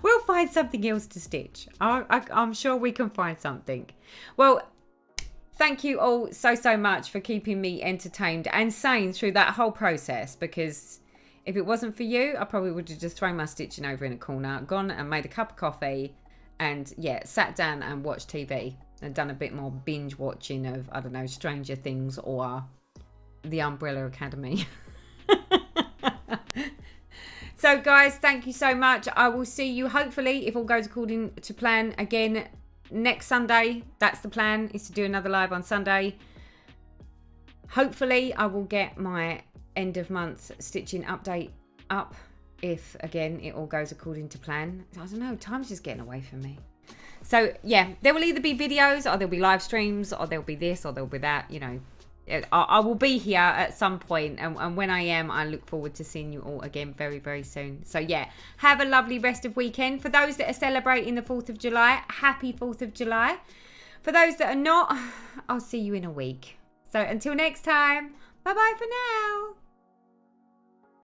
We'll find something else to stitch. I'm sure we can find something. Well, thank you all so much for keeping me entertained and sane through that whole process, because if it wasn't for you, I probably would have just thrown my stitching over in a corner, gone and made a cup of coffee, and yeah, sat down and watched TV and done a bit more binge watching of, I don't know, Stranger Things or The Umbrella Academy. So guys, thank you so much. I will see you hopefully, if all goes according to plan, again next Sunday. That's the plan, is to do another live on Sunday. Hopefully I will get my end of month stitching update up, if again it all goes according to plan. I don't know, time's just getting away from me. So yeah, there will either be videos or there'll be live streams or there'll be this or there'll be that, you know. I will be here at some point, and when I am, I look forward to seeing you all again very soon. So yeah, have a lovely rest of weekend. For those that are celebrating the 4th of July, happy 4th of July. For those that are not, I'll see you in a week. So until next time, bye bye for now.